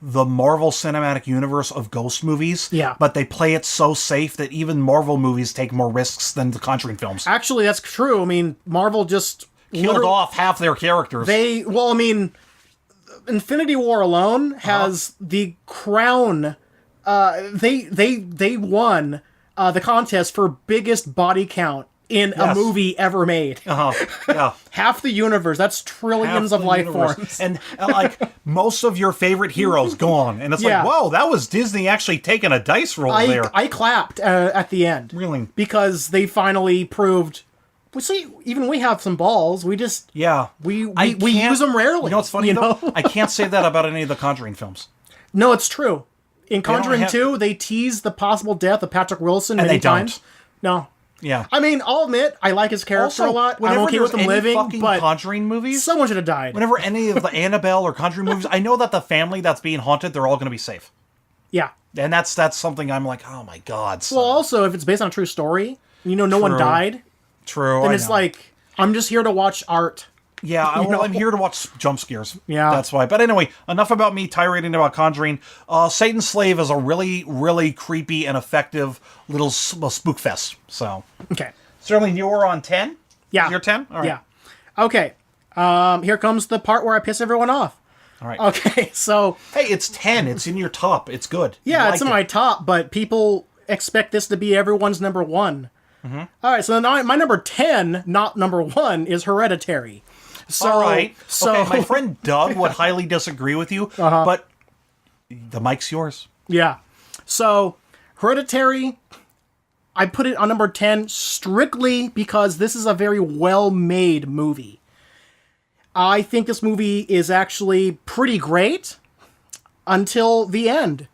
the Marvel Cinematic Universe of ghost movies. Yeah. But they play it so safe that even Marvel movies take more risks than the Conjuring films.
Actually, that's true. I mean, Marvel just
killed off half their characters.
Infinity War alone has the crown. They won the contest for biggest body count in a movie ever made. Yeah. Half the universe. That's trillions of life forms.
And like most of your favorite heroes gone. And it's like, whoa, that was Disney actually taking a dice roll there.
I clapped at the end.
Really?
Because they finally proved, well, see, even we have some balls. We just, we use them rarely.
You know what's funny though? I can't say that about any of the Conjuring films.
No, it's true. In Conjuring 2, they tease the possible death of Patrick Wilson many times. No.
Yeah.
I mean, I'll admit, I like his character a lot. I'm okay with him living, but
Conjuring movies,
someone should have died.
Whenever any of the Annabelle or Conjuring movies, I know that the family that's being haunted, they're all going to be safe.
Yeah.
And that's something I'm like, oh my god. So.
Well, also, if it's based on a true story, no one died.
True.
Then it's like, I'm just here to watch art.
Yeah, I'm here to watch jump scares.
Yeah.
That's why. But anyway, enough about me tirading about Conjuring. Satan's Slave is a really, really creepy and effective little spook fest. So.
Okay.
Sterling, you were on 10?
Yeah.
You're 10? All right.
Yeah. Okay. Here comes the part where I piss everyone off.
All right.
Okay, so...
Hey, it's 10. It's in your top. It's good.
Yeah, it's in my top, but people expect this to be everyone's number 1. Mm-hmm. All right, so now my number 10, not number 1, is Hereditary. So,
all right. Okay, my friend Doug would highly disagree with you, but the mic's yours.
Yeah. So, Hereditary, I put it on number 10 strictly because this is a very well-made movie. I think this movie is actually pretty great until the end.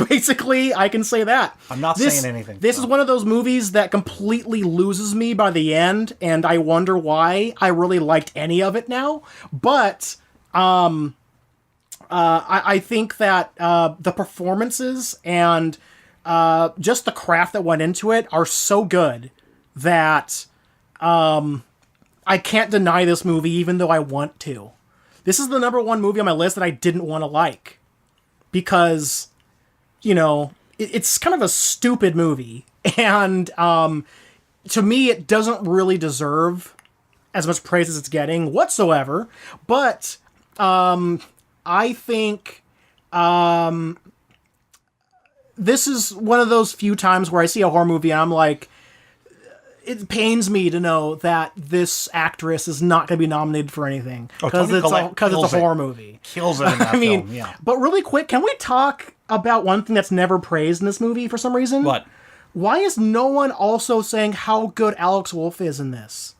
Basically, I can say that.
I'm not saying anything.
This is one of those movies that completely loses me by the end, and I wonder why I really liked any of it now. But I think that the performances and just the craft that went into it are so good that I can't deny this movie even though I want to. This is the number one movie on my list that I didn't want to like. Because, it's kind of a stupid movie. And to me, it doesn't really deserve as much praise as it's getting whatsoever. But I think this is one of those few times where I see a horror movie and I'm like, it pains me to know that this actress is not going to be nominated for anything because it's a horror movie.
Kills it in that film, yeah.
But really quick, can we talk about one thing that's never praised in this movie for some reason?
What?
Why is no one also saying how good Alex Wolff is in this?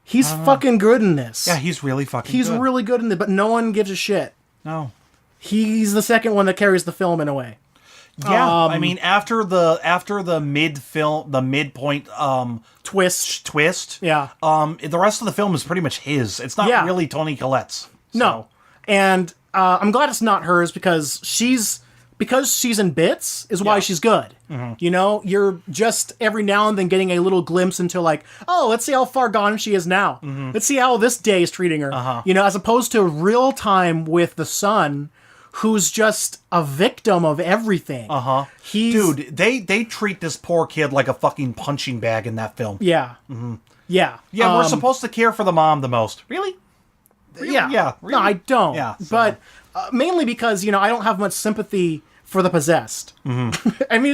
He's fucking good in this.
Yeah, he's really fucking
He's
good.
really good in it, but no one gives a shit.
No.
He's the second one that carries the film in a way.
Yeah, I mean, after the midpoint twist,
yeah,
the rest of the film is pretty much his. It's not really Toni Collette's. So.
No, and I'm glad it's not hers because she's in bits is why she's good. Mm-hmm. You're just every now and then getting a little glimpse into like, oh, let's see how far gone she is now. Mm-hmm. Let's see how this day is treating her. As opposed to real time with the son, who's just a victim of everything.
Dude, they treat this poor kid like a fucking punching bag in that film.
Yeah. Mm-hmm. Yeah.
Yeah, we're supposed to care for the mom the most. Really?
Yeah.
Yeah. Really?
No, I don't.
Yeah. So.
But mainly because, I don't have much sympathy for the possessed. Mm-hmm. I mean,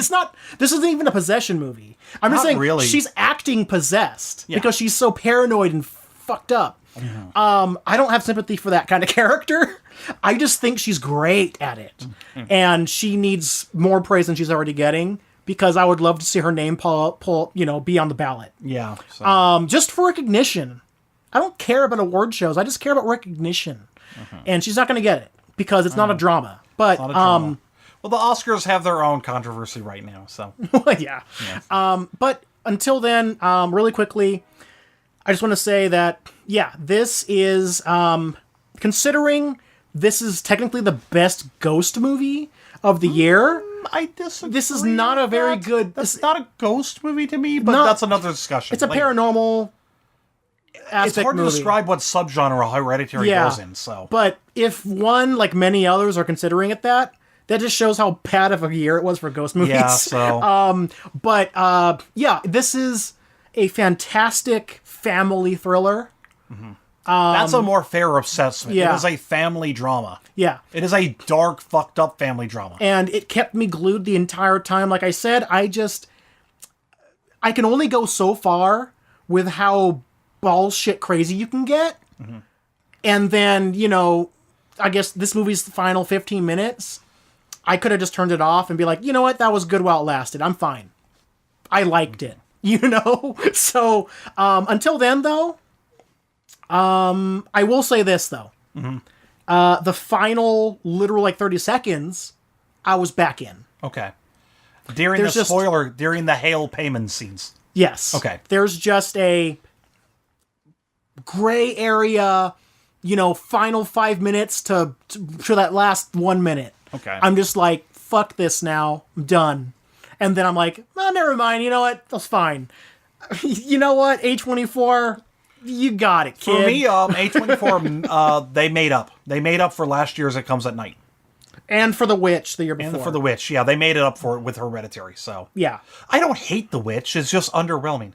this isn't even a possession movie. I'm just saying
really.
She's acting possessed because she's so paranoid and fucked up. Mm-hmm. I don't have sympathy for that kind of character. I just think she's great at it. Mm-hmm. And she needs more praise than she's already getting because I would love to see her name be on the ballot.
Yeah. So.
Just for recognition. I don't care about award shows. I just care about recognition. Mm-hmm. And she's not going to get it because it's not a drama. But
well, the Oscars have their own controversy right now, so.
Yeah. But until then, really quickly, I just want to say that, this is, considering this is technically the best ghost movie of the year.
I disagree.
This is not a very good...
That's not a ghost movie to me, but that's another discussion.
It's a paranormal aspect
It's hard
movie.
to describe what subgenre Hereditary goes in, so...
But if one, like many others, are considering it that just shows how bad of a year it was for ghost movies.
Yeah, so...
this is a fantastic family thriller.
Mm-hmm. That's a more fair assessment.
Yeah.
It is a family drama.
Yeah.
It is a dark, fucked up family drama.
And it kept me glued the entire time. Like I said, I can only go so far with how bullshit crazy you can get. Mm-hmm. And then, I guess this movie's the final 15 minutes. I could have just turned it off and be like, you know what? That was good while it lasted. I'm fine. I liked it. So, until then, though, I will say this, though. Mm-hmm. The final literal, 30 seconds, I was back in.
Okay. During the hail payment scenes.
Yes.
Okay.
There's just a gray area, final 5 minutes to that last 1 minute.
Okay.
I'm just like, fuck this now. I'm done. And then I'm like, oh, never mind. You know what? That's fine. You know what? A24, you got it, kid.
For me, A24, they made up. They made up for last year's It Comes at Night.
And for The Witch the year before.
And for The Witch, yeah. They made it up for it with Hereditary, so.
Yeah.
I don't hate The Witch. It's just underwhelming.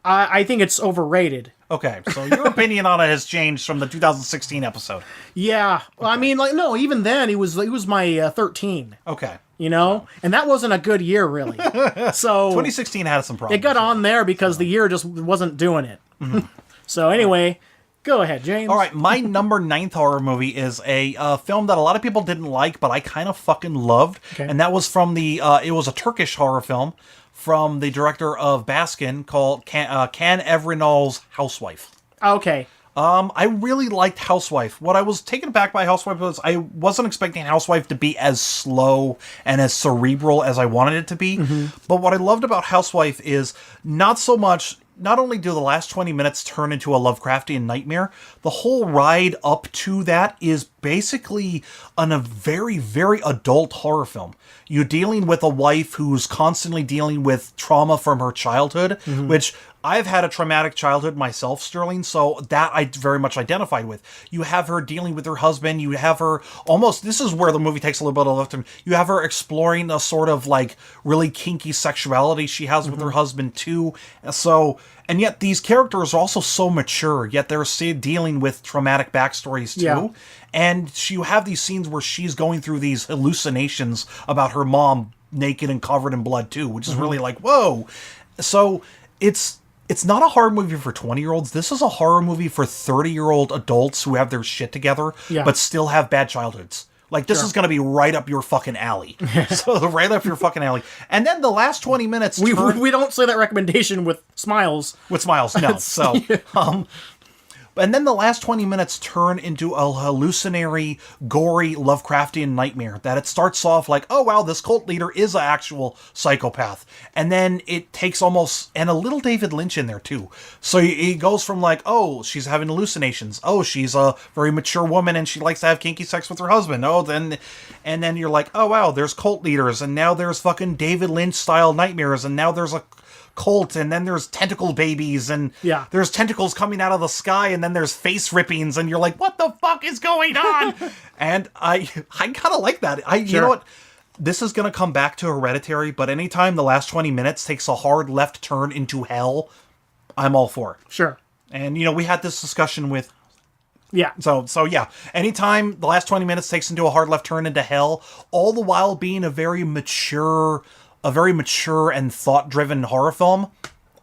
I think it's overrated.
Okay, so your opinion on it has changed from the 2016 episode.
Yeah. Well, I mean, no, even then, he was my 13.
Okay.
And that wasn't a good year, really. So
2016 had some problems.
It got on there because the year just wasn't doing it. Mm-hmm. So anyway, Go ahead, James.
All right, my number 9th horror movie is a film that a lot of people didn't like, but I kind of fucking loved.
Okay.
And that was from it was a Turkish horror film from the director of Baskin called Can Evrenol's Housewife.
Okay.
I really liked Housewife. What I was taken aback by Housewife was I wasn't expecting Housewife to be as slow and as cerebral as I wanted it to be. But what I loved about Housewife is not only do the last 20 minutes turn into a Lovecraftian nightmare, the whole ride up to that is basically a very, very adult horror film. You're dealing with a wife who's constantly dealing with trauma from her childhood, which I've had a traumatic childhood myself, Sterling, so that I very much identified with. You have her dealing with her husband, you have her this is where the movie takes a little bit of left turn. You have her exploring a sort of like really kinky sexuality she has with her husband too. And yet these characters are also so mature, yet they're still dealing with traumatic backstories too.
Yeah.
And you have these scenes where she's going through these hallucinations about her mom naked and covered in blood too, which is really like, whoa. So it's not a horror movie for 20-year-olds. This is a horror movie for 30-year-old adults who have their shit together, but still have bad childhoods. Like, this is going to be right up your fucking alley. So, right up your fucking alley. And then the last 20 minutes...
We don't say that recommendation with smiles.
With smiles, no. So, and then the last 20 minutes turn into a hallucinatory, gory Lovecraftian nightmare. That it starts off like, oh wow, this cult leader is an actual psychopath. And then it takes and a little David Lynch in there too. So it goes from like, oh, she's having hallucinations. Oh, she's a very mature woman and she likes to have kinky sex with her husband. And then you're like, oh wow, there's cult leaders. And now there's fucking David Lynch style nightmares. And now there's a cult, and then there's tentacle babies, and there's tentacles coming out of the sky, and then there's face rippings, and you're like, what the fuck is going on? And I kind of like that. You know what? This is going to come back to Hereditary, but anytime the last 20 minutes takes a hard left turn into hell, I'm all for it.
Sure.
And, we had this discussion with...
Yeah.
So yeah. Anytime the last 20 minutes takes into a hard left turn into hell, all the while being a very mature and thought-driven horror film,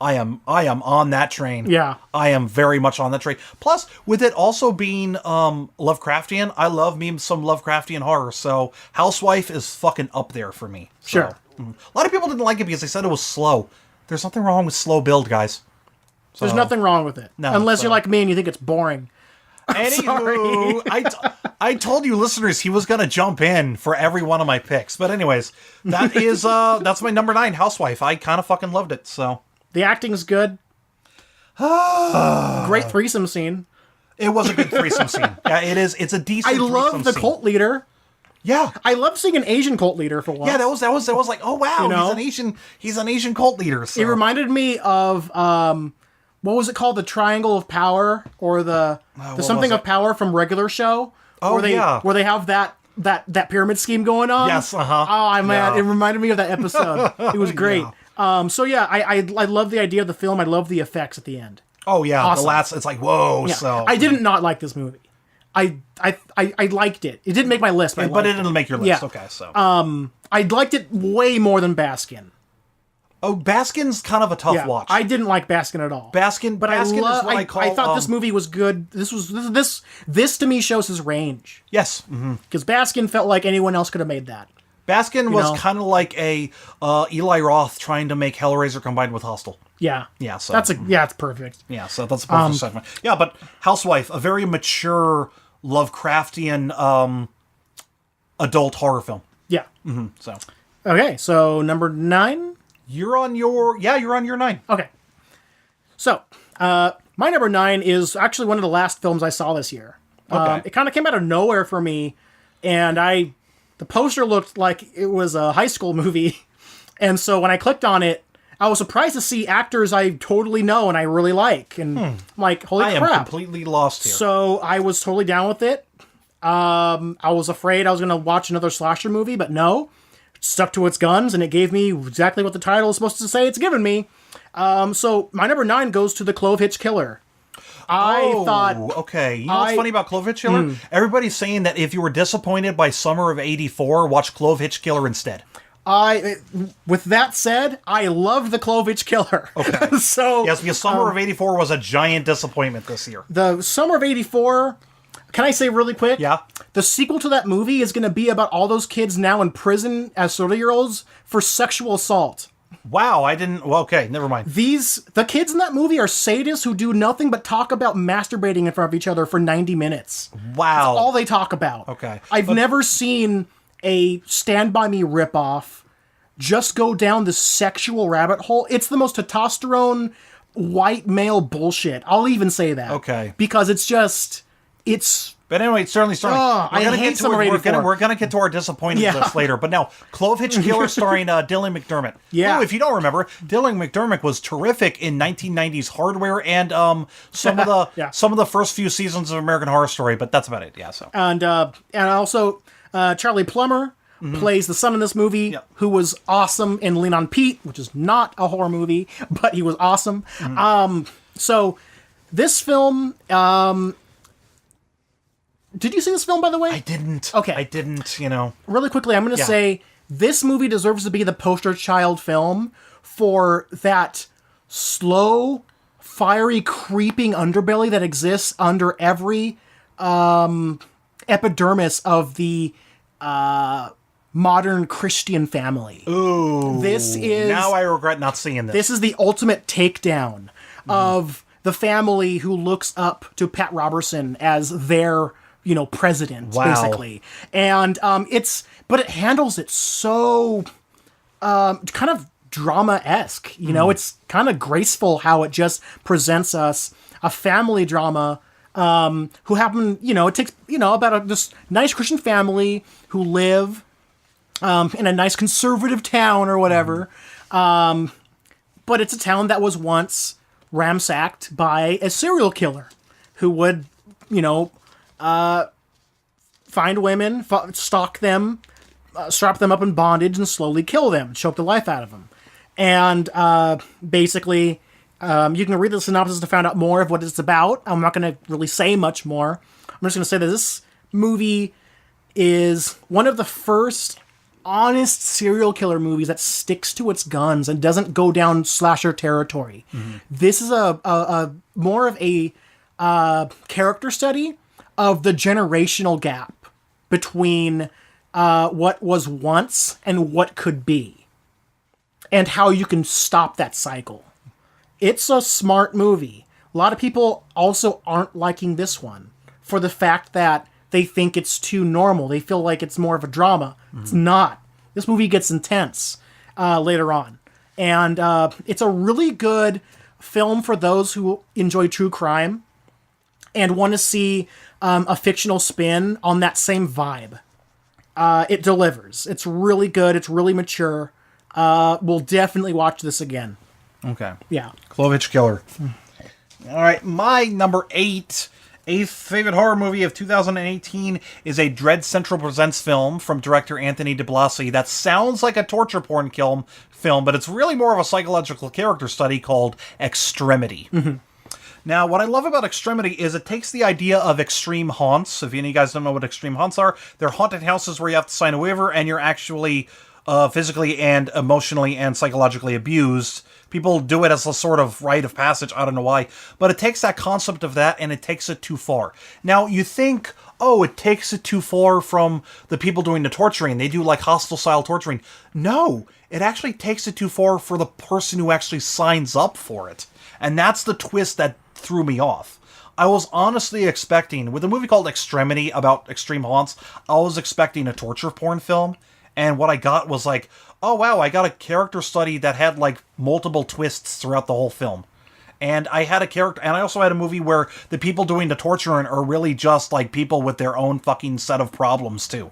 I am on that train.
Yeah.
I am very much on that train. Plus, with it also being Lovecraftian, I love me some Lovecraftian horror, so Housewife is fucking up there for me.
Sure.
So, a lot of people didn't like it because they said it was slow. There's nothing wrong with slow build, guys. So,
there's nothing wrong with it.
No,
unless you're like me and you think it's boring.
Anywho, I told you listeners he was going to jump in for every one of my picks. But anyways, that's my number 9, Housewife. I kind of fucking loved it, so.
The acting's good. Great threesome scene.
It was a good threesome scene. Yeah, it is. It's a decent
I love the cult leader.
Yeah.
I love seeing an Asian cult leader for once.
Yeah, that was like, oh wow, he's an Asian cult leader. So.
It reminded me of what was it called? The Triangle of Power, or the Something of Power from Regular Show.
Oh,
where they have that pyramid scheme going on.
Yes,
Oh man,
yeah.
It reminded me of that episode. It was great.
Yeah.
So yeah, I love the idea of the film. I love the effects at the end.
Oh yeah,
Awesome.
it's like whoa.
Yeah.
So
I didn't not like this movie. I liked it. It didn't make my list, but
it didn't make your list.
Yeah.
Okay, so
I liked it way more than Baskin.
Oh, Baskin's kind of a tough watch.
I didn't like Baskin at all.
Baskin is what I call.
I thought this movie was good. This to me shows his range.
Yes,
because Baskin felt like anyone else could have made that.
Baskin was kind of like a Eli Roth trying to make Hellraiser combined with Hostel.
Yeah,
yeah. So
it's perfect.
Yeah, so that's a perfect segment. Yeah, but Housewife, a very mature Lovecraftian adult horror film.
Yeah.
So
okay, so number 9.
You're on your 9.
Okay. So, my number 9 is actually one of the last films I saw this year.
Okay.
It kind of came out of nowhere for me, and the poster looked like it was a high school movie, and so when I clicked on it, I was surprised to see actors I totally know and I really like, and I'm like, holy crap.
I am completely lost here.
So, I was totally down with it. I was afraid I was going to watch another slasher movie, but no. Stuck to its guns, and it gave me exactly what the title is supposed to say it's given me. So my number 9 goes to The Clove Hitch Killer. I thought...
Okay. You know what's funny about Clove Hitch Killer? Everybody's saying that if you were disappointed by Summer of '84, watch Clove Hitch Killer instead.
With that said, I loved the Clovitch Killer.
Okay.
So
Yes, because Summer of '84 was a giant disappointment this year.
the Summer of '84. Can I say really quick?
Yeah.
The sequel to that movie is going to be about all those kids now in prison as 30-year-olds for sexual assault.
Wow, I didn't... Well, okay, never mind.
The kids in that movie are sadists who do nothing but talk about masturbating in front of each other for 90 minutes.
Wow.
That's all they talk about.
Okay.
I've never seen a Stand By Me ripoff just go down the sexual rabbit hole. It's the most testosterone white male bullshit. I'll even say that.
Okay.
Because it's...
But anyway, Sterling,
I hate Summer of '84.
We're gonna get to our disappointment list later. But now, Clovitch Killer starring Dylan McDermott.
Yeah.
Who, if you don't remember, Dylan McDermott was terrific in 1990s Hardware and some of the first few seasons of American Horror Story. But that's about it. Yeah. So
And also Charlie Plummer plays the son in this movie, who was awesome in Lean on Pete, which is not a horror movie, but he was awesome. So this film. Did you see this film, by the way?
I didn't.
Okay.
I didn't.
Really quickly, I'm going to say this movie deserves to be the poster child film for that slow, fiery, creeping underbelly that exists under every epidermis of the modern Christian family.
Ooh. Now I regret not seeing this.
This is the ultimate takedown of the family who looks up to Pat Robertson as their president, basically. And but it handles it so kind of drama-esque. It's kind of graceful how it just presents us a family drama who happen, it takes, about this nice Christian family who live in a nice conservative town or whatever. But it's a town that was once ransacked by a serial killer who would, find women, stalk them, strap them up in bondage, and slowly kill them, choke the life out of them. And basically, you can read the synopsis to find out more of what it's about. I'm not going to really say much more. I'm just going to say that this movie is one of the first honest serial killer movies that sticks to its guns and doesn't go down slasher territory. This is a more of a character study of the generational gap between what was once and what could be, and how you can stop that cycle. It's a smart movie. A lot of people also aren't liking this one for the fact that they think it's too normal. They feel like it's more of a drama. It's not. This movie gets intense later on. And it's a really good film for those who enjoy true crime and want to see a fictional spin on that same vibe. It delivers. It's really good. It's really mature. We'll definitely watch this again.
Okay.
Yeah.
Clovitch Killer. All right, my number eighth favorite horror movie of 2018 is a Dread Central Presents film from director Anthony de Blasi that sounds like a torture porn film, but it's really more of a psychological character study called Extremity. Now, what I love about Extremity is it takes the idea of extreme haunts. If any of you guys don't know what extreme haunts are, they're haunted houses where you have to sign a waiver and you're actually physically and emotionally and psychologically abused. People do it as a sort of rite of passage. I don't know why. But it takes that concept of that and it takes it too far. Now, you think, oh, it takes it too far from the people doing the torturing. They do like hostile-style torturing. No, it actually takes it too far for the person who actually signs up for it. And that's the twist that threw me off. I was honestly expecting, with a movie called Extremity about extreme haunts, I was expecting a torture porn film. And what I got was like, oh wow, I got a character study that had like multiple twists throughout the whole film. And I had a character, and I also had a movie where the people doing the torturing are really just like people with their own fucking set of problems too.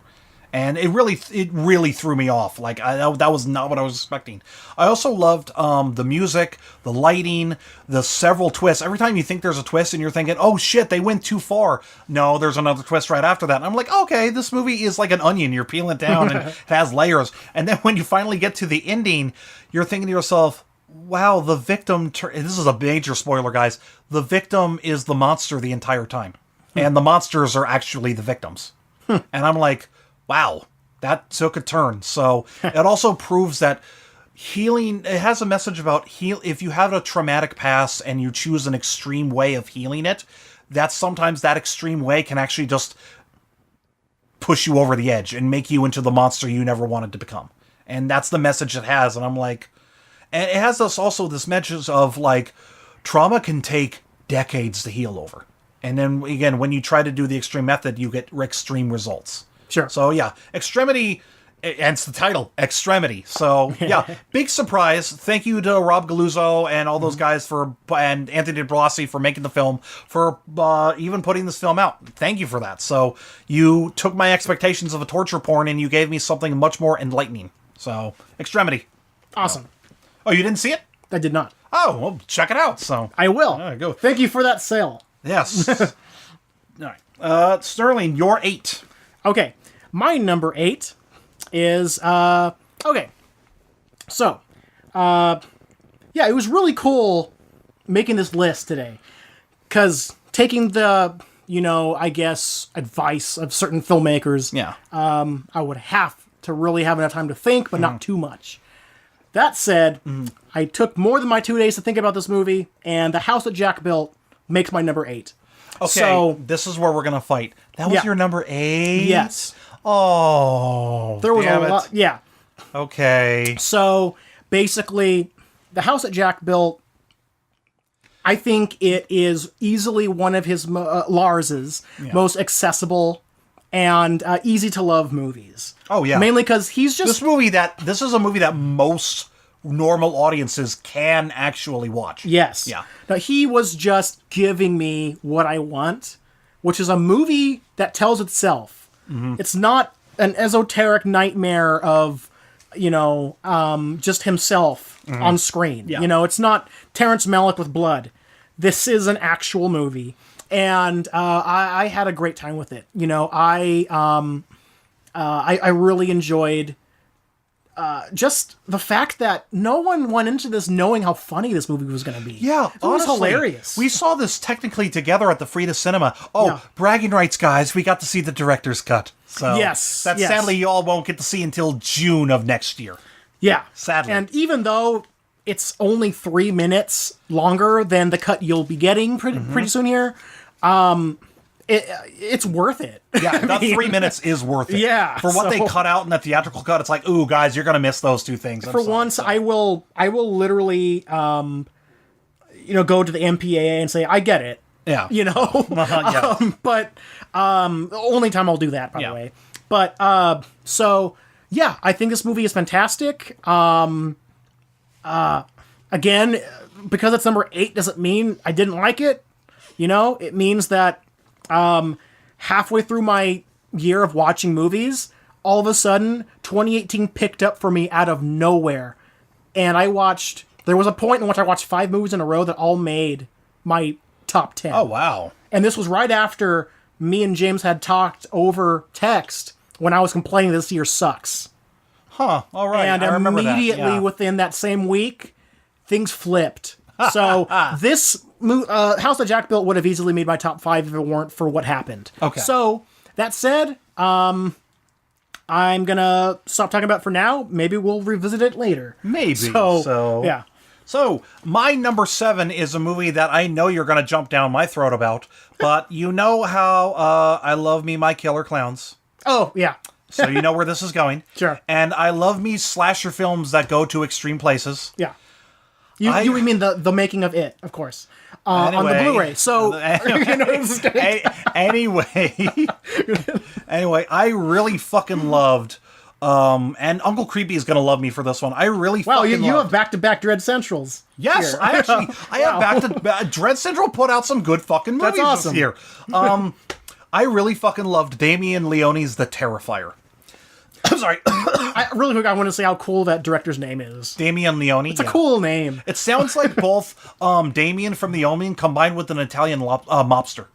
And it really threw me off. Like, that was not what I was expecting. I also loved the music, the lighting, the several twists. Every time you think there's a twist and you're thinking, oh shit, they went too far. No, there's another twist right after that. And I'm like, okay, this movie is like an onion. You're peeling it down and it has layers. And then when you finally get to the ending, you're thinking to yourself, wow, the victim... This is a major spoiler, guys. The victim is the monster the entire time. And the monsters are actually the victims. And I'm like... wow, that took a turn. So it also proves that healing, it has a message about if you have a traumatic past and you choose an extreme way of healing it, that sometimes that extreme way can actually just push you over the edge and make you into the monster you never wanted to become. And that's the message it has. And I'm like, and it has this message of like, trauma can take decades to heal over. And then again, when you try to do the extreme method, you get extreme results.
Sure.
So yeah, Extremity, hence the title, Extremity. So yeah, big surprise. Thank you to Rob Galuzzo and all those guys and Anthony DeBlasi for making the film, for even putting this film out. Thank you for that. So you took my expectations of a torture porn and you gave me something much more enlightening. So Extremity.
Awesome.
Oh, you didn't see it?
I did not.
Oh, well, check it out. So
I will.
All right, go.
Thank you for that sale.
Yes. All right. Sterling, you're 8.
Okay. My number 8 is, okay. So, yeah, it was really cool making this list today. Because taking the, I guess, advice of certain filmmakers,
Yeah.
I would have to really have enough time to think, but not too much. That said, I took more than my 2 days to think about this movie, and The House That Jack Built makes my number 8.
Okay,
so,
this is where we're going to fight. That was your number 8?
Yes.
Oh,
there was
damn
a
it.
lot. Yeah.
Okay.
So, basically, The House That Jack Built, I think it is easily one of his, Lars's, most accessible and easy to love movies.
Oh, yeah.
Mainly because he's just...
This is a movie that most normal audiences can actually watch.
Yes.
Yeah.
Now, he was just giving me what I want, which is a movie that tells itself. It's not an esoteric nightmare of, just himself on screen.
Yeah.
It's not Terrence Malick with blood. This is an actual movie. And I had a great time with it. I really enjoyed just the fact that no one went into this knowing how funny this movie was going to be.
Yeah,
it was hilarious.
We saw this technically together at the Frida Cinema. Oh, bragging rights, guys. We got to see the director's cut. So that sadly you all won't get to see until June of next year.
Yeah.
Sadly.
And even though it's only 3 minutes longer than the cut you'll be getting pretty soon here, it's worth it.
Yeah, that 3 minutes is worth it.
Yeah.
For what they cut out in the theatrical cut, it's like, ooh, guys, you're going to miss those two things.
Once, I will literally, go to the MPAA and say, I get it.
Yeah.
Yeah. But the only time I'll do that, by the way. But, so, yeah, I think this movie is fantastic. Again, because it's number 8 doesn't mean I didn't like it. It means that halfway through my year of watching movies, all of a sudden, 2018 picked up for me out of nowhere. And there was a point in which I watched 5 movies in a row that all made my top 10.
Oh, wow.
And this was right after me and James had talked over text when I was complaining this year sucks.
Huh, all right.
And
I remember
immediately within that same week, things flipped. So this House That Jack Built would have easily made my top 5 if it weren't for what happened.
Okay.
So that said, I'm gonna stop talking about it for now. Maybe we'll revisit it later.
Maybe.
So yeah.
So my number 7 is a movie that I know you're going to jump down my throat about, but you know how I love me my killer clowns.
Oh yeah.
So you know where this is going.
Sure.
And I love me slasher films that go to extreme places.
Yeah. You mean the making of it, of course, on the Blu-ray. So
anyway, I really fucking loved. And Uncle Creepy is gonna love me for this one. I really fucking
you have back-to-back Dread Centrals.
Yes,
here.
I have back-to Dread Central put out some good fucking movies
That's awesome.
this year. I really fucking loved Damien Leone's The Terrifier. I'm sorry.
Really quick, I want to say how cool that director's name is.
Damien Leone.
It's a cool name.
It sounds like both Damien from The Omen combined with an Italian mobster.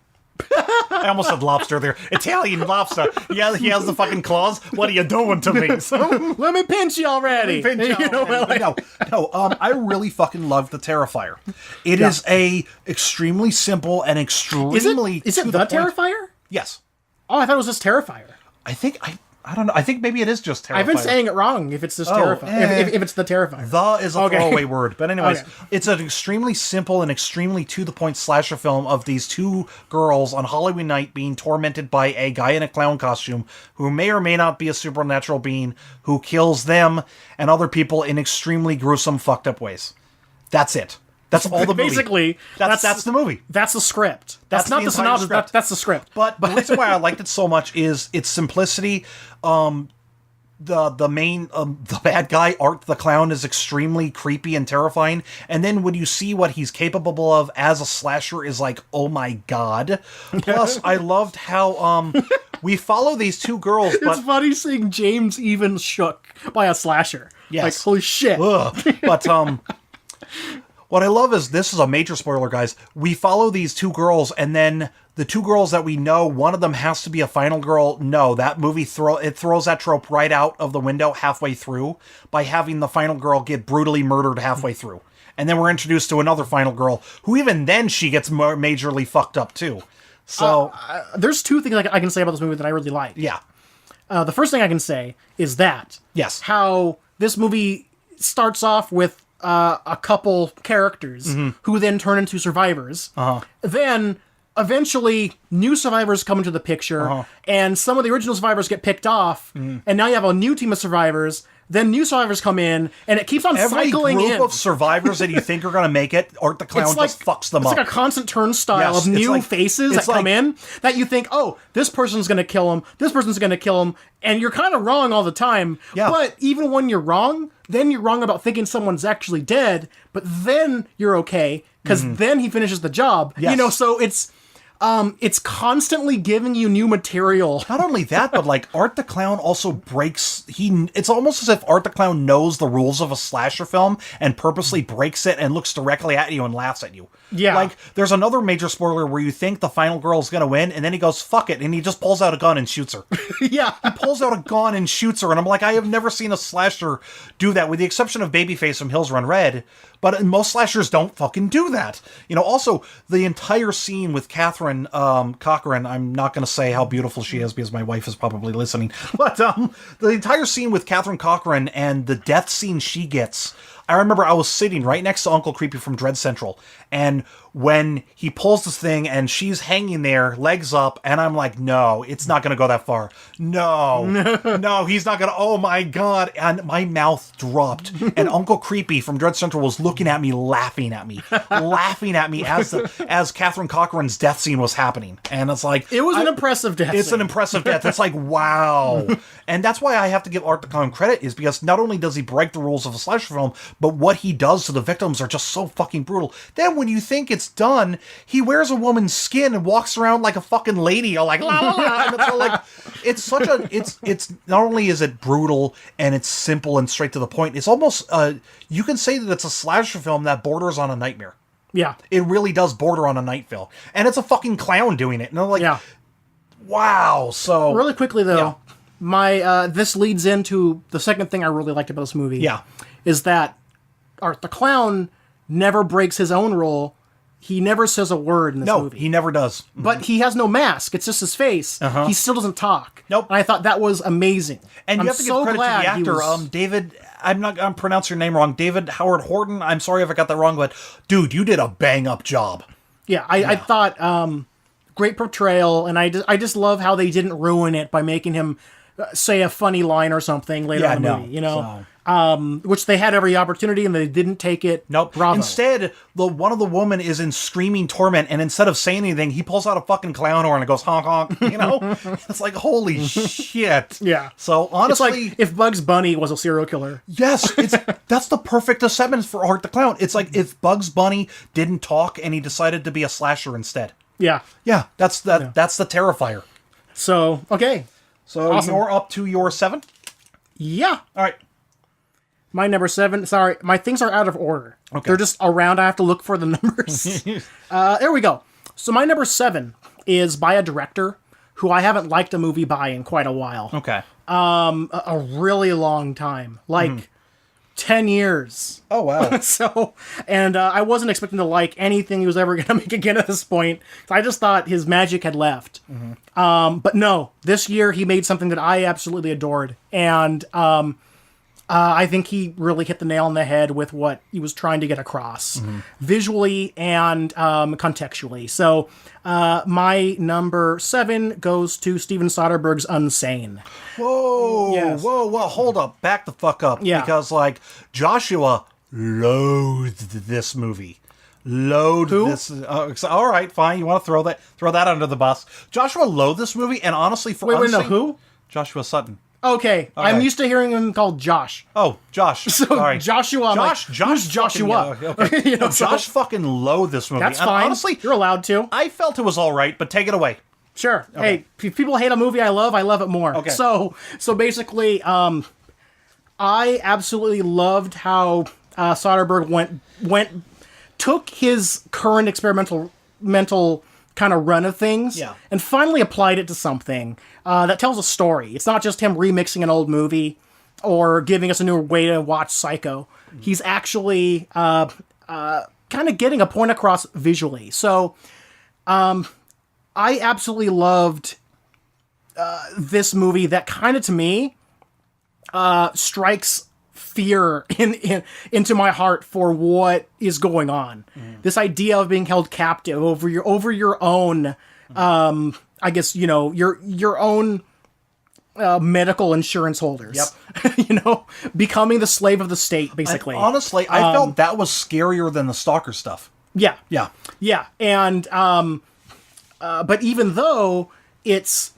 I almost said lobster there. Italian lobster. Yeah, he has the fucking claws. What are you doing to me?
Let me pinch you already.
I really fucking love The Terrifier. It is a extremely simple and extremely
Is it The Terrifier?
Yes.
Oh, I thought it was just Terrifier.
I think I don't know. I think maybe it is just Terrifier.
I've been saying it wrong if it's just Terrifier. If it's the Terrifier.
The is a throwaway word. But anyways,
Okay.
it's an extremely simple and extremely to-the-point slasher film of these two girls on Halloween night being tormented by a guy in a clown costume who may or may not be a supernatural being who kills them and other people in extremely gruesome, fucked up ways. That's it. That's all the movie.
Basically,
that's the movie.
That's the script. That's not
the
the
entire
synopsis.
script.
That's the script.
But the reason why I liked it so much is its simplicity. The bad guy, Art the Clown, is extremely creepy and terrifying. And then when you see what he's capable of as a slasher is like, oh my god. Plus, I loved how we follow these two girls. But
It's funny seeing James even shook by a slasher.
Yes.
Like, holy shit.
But what I love is, this is a major spoiler, guys. We follow these two girls, and then the two girls that we know, one of them has to be a final girl. No, that movie throws that trope right out of the window halfway through by having the final girl get brutally murdered halfway through. And then we're introduced to another final girl, who even then she gets majorly fucked up too. So
There's two things I can say about this movie that I really like.
yeah.
The first thing I can say is that
Yes.
how this movie starts off with a couple characters who then turn into survivors. Then eventually new survivors come into the picture, and some of the original survivors get picked off, and now you have a new team of survivors. Then new survivors come in, and it keeps on
Every
cycling
group
in.
of survivors that you think are going to make it, Art the Clown just fucks them
it's
up.
like a constant turnstile
Yes,
of
it's
new
like-
faces
it's
that come
like-
in that you think, oh, this person's going to kill him, this person's going to kill him, and you're kind of wrong all the time.
Yeah.
But even when you're wrong, then you're wrong about thinking someone's actually dead, but then you're okay, because then he finishes the job.
Yes.
You know, so it's constantly giving you new material.
Not only that, but like Art the Clown also breaks. It's almost as if Art the Clown knows the rules of a slasher film and purposely breaks it and looks directly at you and laughs at you.
Yeah.
Like there's another major spoiler where you think the final girl is gonna win, and then he goes "fuck it," and he just pulls out a gun and shoots her.
Yeah.
Pulls out a gun and shoots her, and I'm like, I have never seen a slasher do that, with the exception of Babyface from Hills Run Red. But most slashers don't fucking do that. You know, also, the entire scene with Catherine Cochran, I'm not going to say how beautiful she is because my wife is probably listening, but the entire scene with Catherine Cochran and the death scene she gets, I remember I was sitting right next to Uncle Creepy from Dread Central, and when he pulls this thing and she's hanging there, legs up, and I'm like, no, it's not going to go that far. No, no, he's not going to, oh my God. And my mouth dropped, and Uncle Creepy from Dread Central was looking at me, laughing at me as Catherine Cochran's death scene was happening. And it's like,
It was an impressive death
it's
scene.
an impressive death. It's like, wow. And that's why I have to give Art the Clown credit, is because not only does he break the rules of a slasher film, but what he does to the victims are just so fucking brutal. Then when you think it's done, he wears a woman's skin and walks around like a fucking lady, all like, la, la, la. And it's all like, it's such a, it's not only is it brutal and it's simple and straight to the point, it's almost, you can say that it's a slasher film that borders on a nightmare.
Yeah.
It really does border on a night film. And it's a fucking clown doing it. And I'm like,
Yeah.
wow. So
Really quickly, though,
Yeah.
my this leads into the second thing I really liked about this movie.
Yeah.
Is that Art the Clown never breaks his own rule. He never says a word in this
no,
movie.
he never does.
But he has no mask. It's just his face. He still doesn't talk.
Nope.
And I thought that was amazing.
And
I'm
you have to
so
give credit to
glad
the
he
actor,
was-
David. I'm not gonna pronounce your name wrong, David Howard Horton. I'm sorry if I got that wrong, but dude, you did a bang up job.
Yeah, I thought great portrayal, and I just love how they didn't ruin it by making him say a funny line or something later in the movie. You know, which they had every opportunity and they didn't take it.
Nope.
Bravo.
Instead, one of the women is in screaming torment, and instead of saying anything, he pulls out a fucking clown horn and goes honk honk. You know, it's like holy shit.
Yeah.
So
It's
honestly,
like if Bugs Bunny was a serial killer.
yes, that's the perfect acceptance for Art the Clown. It's like if Bugs Bunny didn't talk and he decided to be a slasher instead.
Yeah.
Yeah, that's the Terrifier.
So okay.
So
Awesome.
you're up to your 7.
Yeah.
All right.
My number 7. Sorry, my things are out of order.
Okay.
They're just around. I have to look for the numbers. There we go. So my number 7 is by a director who I haven't liked a movie by in quite a while.
Okay.
A really long time. Like 10 years.
Oh, wow.
So, and I wasn't expecting to like anything he was ever going to make again at this point. I just thought his magic had left. But no, this year he made something that I absolutely adored. And I think he really hit the nail on the head with what he was trying to get across, visually and contextually. So my number 7 goes to Steven Soderbergh's Unsane.
Whoa,
Yes.
whoa, hold up. Back the fuck up.
Yeah.
Because, like, Joshua loathed this movie. This. All right, fine. You want to throw that under the bus. Joshua loathed this movie, and honestly, for
Wait, no, who?
Joshua Sutton.
Okay, I'm used to hearing him called Josh.
Oh, Josh.
So
Sorry.
Joshua,
Josh,
who's Joshua?
Okay.
You know, so-
Josh fucking loathed this movie.
That's
And
fine.
honestly,
You're allowed to.
I felt it was all right, but take it away.
Sure. Hey, if people hate a movie I love it more.
Okay.
So basically, I absolutely loved how Soderbergh took his current experimental mental kind of run of things, and finally applied it to something that tells a story. It's not just him remixing an old movie or giving us a new way to watch Psycho. He's actually kind of getting a point across visually. So I absolutely loved this movie that kind of, to me, strikes fear into my heart for what is going on. This idea of being held captive over your own, I guess, your own medical insurance holders.
Yep.
Becoming the slave of the state, basically.
And honestly, I felt that was scarier than the stalker stuff.
Yeah.
Yeah.
Yeah. And, but even though it's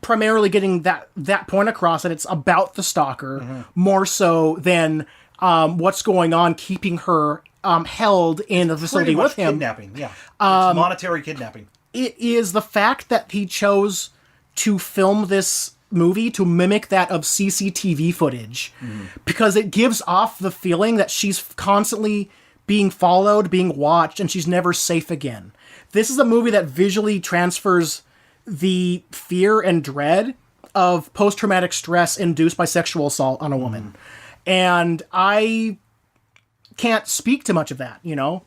primarily getting that point across, and it's about the stalker more so than what's going on, keeping her held in the facility with him.
Kidnapping, yeah. It's monetary kidnapping.
It is the fact that he chose to film this movie to mimic that of CCTV footage, because it gives off the feeling that she's constantly being followed, being watched, and she's never safe again. This is a movie that visually transfers the fear and dread of post-traumatic stress induced by sexual assault on a woman. And I can't speak to much of that, I'm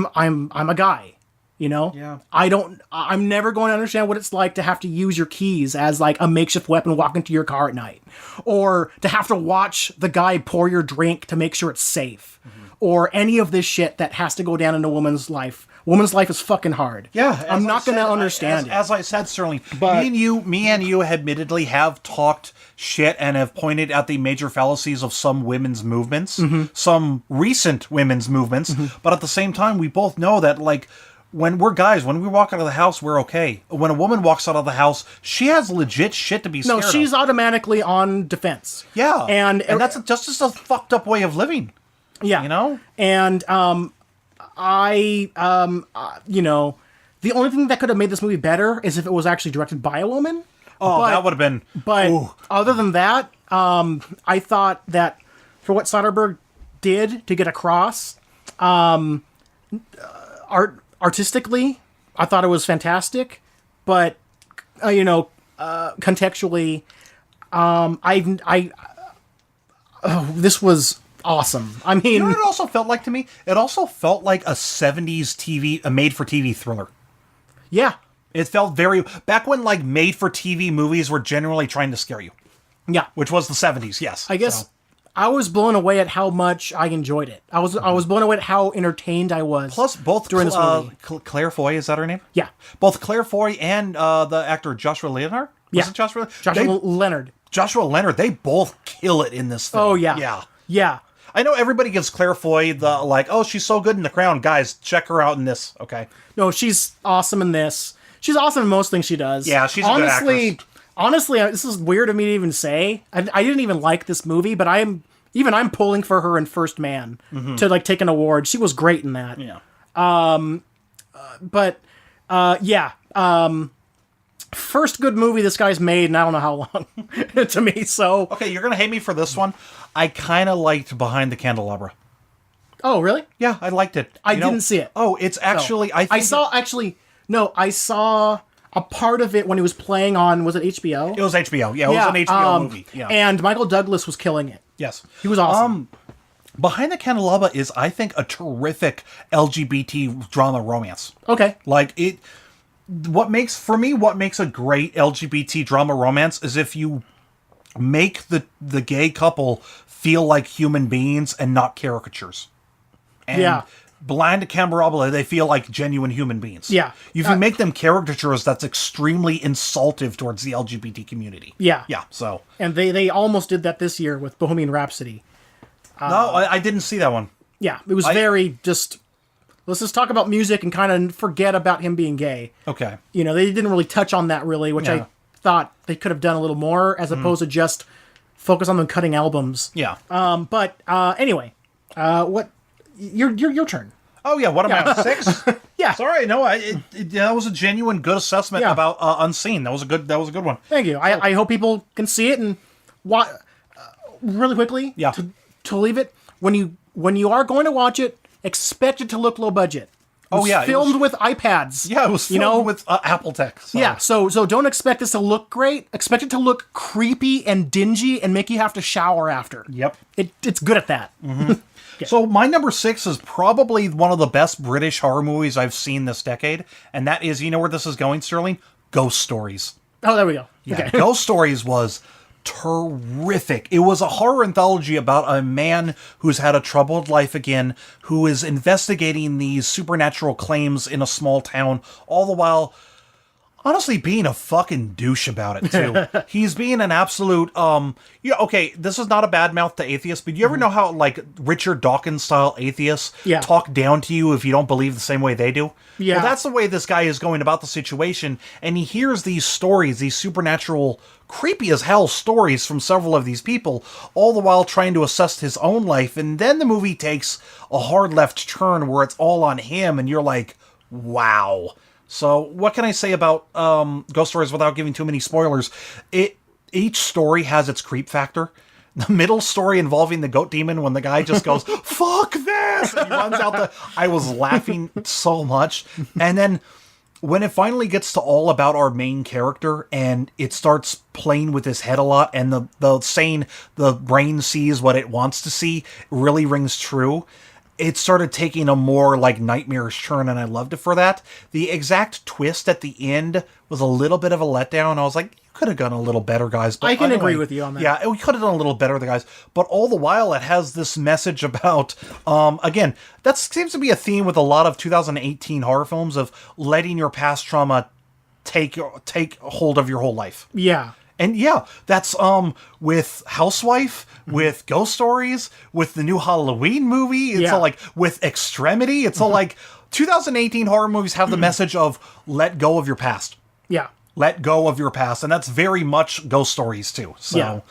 a guy,
Yeah.
I'm never going to understand what it's like to have to use your keys as like a makeshift weapon walk into your car at night, or to have to watch the guy pour your drink to make sure it's safe, or any of this shit that has to go down in a woman's life. Woman's life is fucking hard.
Yeah,
I'm not going to understand it.
As I said, Sterling,
But-
me and you admittedly have talked shit and have pointed at the major fallacies of some women's movements, some recent women's movements, but at the same time, we both know that, like, when we're guys, when we walk out of the house, we're okay. When a woman walks out of the house, she has legit shit to be scared
No, she's
of.
automatically on defense.
Yeah,
And
that's just a fucked up way of living.
Yeah. And the only thing that could have made this movie better is if it was actually directed by a woman.
Oh, that would have been...
But
ooh.
other than that, I thought that for what Soderbergh did to get across, artistically, I thought it was fantastic. But, contextually, this was awesome. I mean...
You know what it also felt like to me? It also felt like a 70s a made-for-TV thriller.
Yeah.
It felt very... Back when, like, made-for-TV movies were generally trying to scare you.
Yeah.
Which was the 70s, yes.
I guess
So.
I was blown away at how much I enjoyed it. I was blown away at how entertained I was.
Plus, both
during this movie.
Claire Foy, is that her name?
Yeah.
Both Claire Foy and the actor Joshua Leonard? Was
Yeah.
it Joshua?
Leonard.
Joshua Leonard, they both kill it in this film.
Oh, yeah.
Yeah.
Yeah.
I know everybody gives Claire Foy the, like, oh, she's so good in The Crown. Guys, check her out in this, okay?
No, she's awesome in this. She's awesome in most things she does.
Yeah, she's a good actress.
Honestly, this is weird of me to even say. I didn't even like this movie, but I'm pulling for her in First Man to, like, take an award. She was great in that.
Yeah.
First good movie this guy's made, and I don't know how long to me. So
Okay, you're going to hate me for this one. I kind of liked Behind the Candelabra.
oh, really?
Yeah, I liked it.
I didn't see it.
Oh, it's actually... I
saw a part of it when he was playing on, was it HBO?
It was HBO. Yeah, it was an HBO movie. Yeah.
And Michael Douglas was killing it.
Yes.
He was awesome. Mm-hmm.
Behind the Candelabra is, I think, a terrific LGBT drama romance.
Okay.
Like it, what makes a great LGBT drama romance is if you make the gay couple feel like human beings and not caricatures. And
Yeah.
Blind to Candelabra, they feel like genuine human beings.
Yeah.
If you make them caricatures, that's extremely insultive towards the LGBT community.
Yeah.
Yeah. So
And they almost did that this year with Bohemian Rhapsody.
no, I didn't see that one.
Yeah, it was very just. Let's just talk about music and kind of forget about him being gay.
Okay.
You know, they didn't really touch on that really, which
Yeah.
I thought they could have done a little more as opposed to just focus on them cutting albums.
Yeah.
But anyway, what your turn?
Oh yeah, what am I on 6?
Yeah.
Sorry, no, that was a genuine good assessment
Yeah.
about Unseen. That was a good one.
Thank you. I hope people can see it and really quickly.
Yeah.
To leave it when you are going to watch it, expect it to look low budget. It was
yeah, it
filmed with iPads.
Yeah, it was filmed with Apple Tech. So.
Yeah, so don't expect this to look great. Expect it to look creepy and dingy and make you have to shower after.
Yep.
It's good at that.
So my number 6 is probably one of the best British horror movies I've seen this decade, and that is, you know where this is going, Sterling? Ghost Stories.
Oh, there we go.
Yeah,
Okay.
Ghost Stories was terrific. It was a horror anthology about a man who's had a troubled life again, who is investigating these supernatural claims in a small town, all the while honestly being a fucking douche about it too. He's being an absolute okay, this is not a bad mouth to atheists, but you ever know how like Richard Dawkins style atheists talk down to you if you don't believe the same way they do?
Yeah.
Well, that's the way this guy is going about the situation, and he hears these stories, these supernatural, creepy as hell stories from several of these people, all the while trying to assess his own life, and then the movie takes a hard left turn where it's all on him, and you're like, wow. So, what can I say about Ghost Stories without giving too many spoilers? Each story has its creep factor. The middle story involving the goat demon, when the guy just goes, fuck this! And he runs out I was laughing so much. And then when it finally gets to all about our main character and it starts playing with his head a lot, and the saying the brain sees what it wants to see really rings true, it started taking a more like nightmarish turn, and I loved it for that. The exact twist at the end was a little bit of a letdown. I was like, you could have done a little better, guys. But
I can
anyway,
agree with you on that.
Yeah, we could have done a little better, guys. But all the while, it has this message about, again, that seems to be a theme with a lot of 2018 horror films of letting your past trauma take hold of your whole life.
Yeah.
And yeah, that's with Housewife, with Ghost Stories, with the new Halloween movie. It's all like with Extremity. It's all like 2018 horror movies have the message of let go of your past.
Yeah.
Let go of your past, and that's very much Ghost Stories too. So,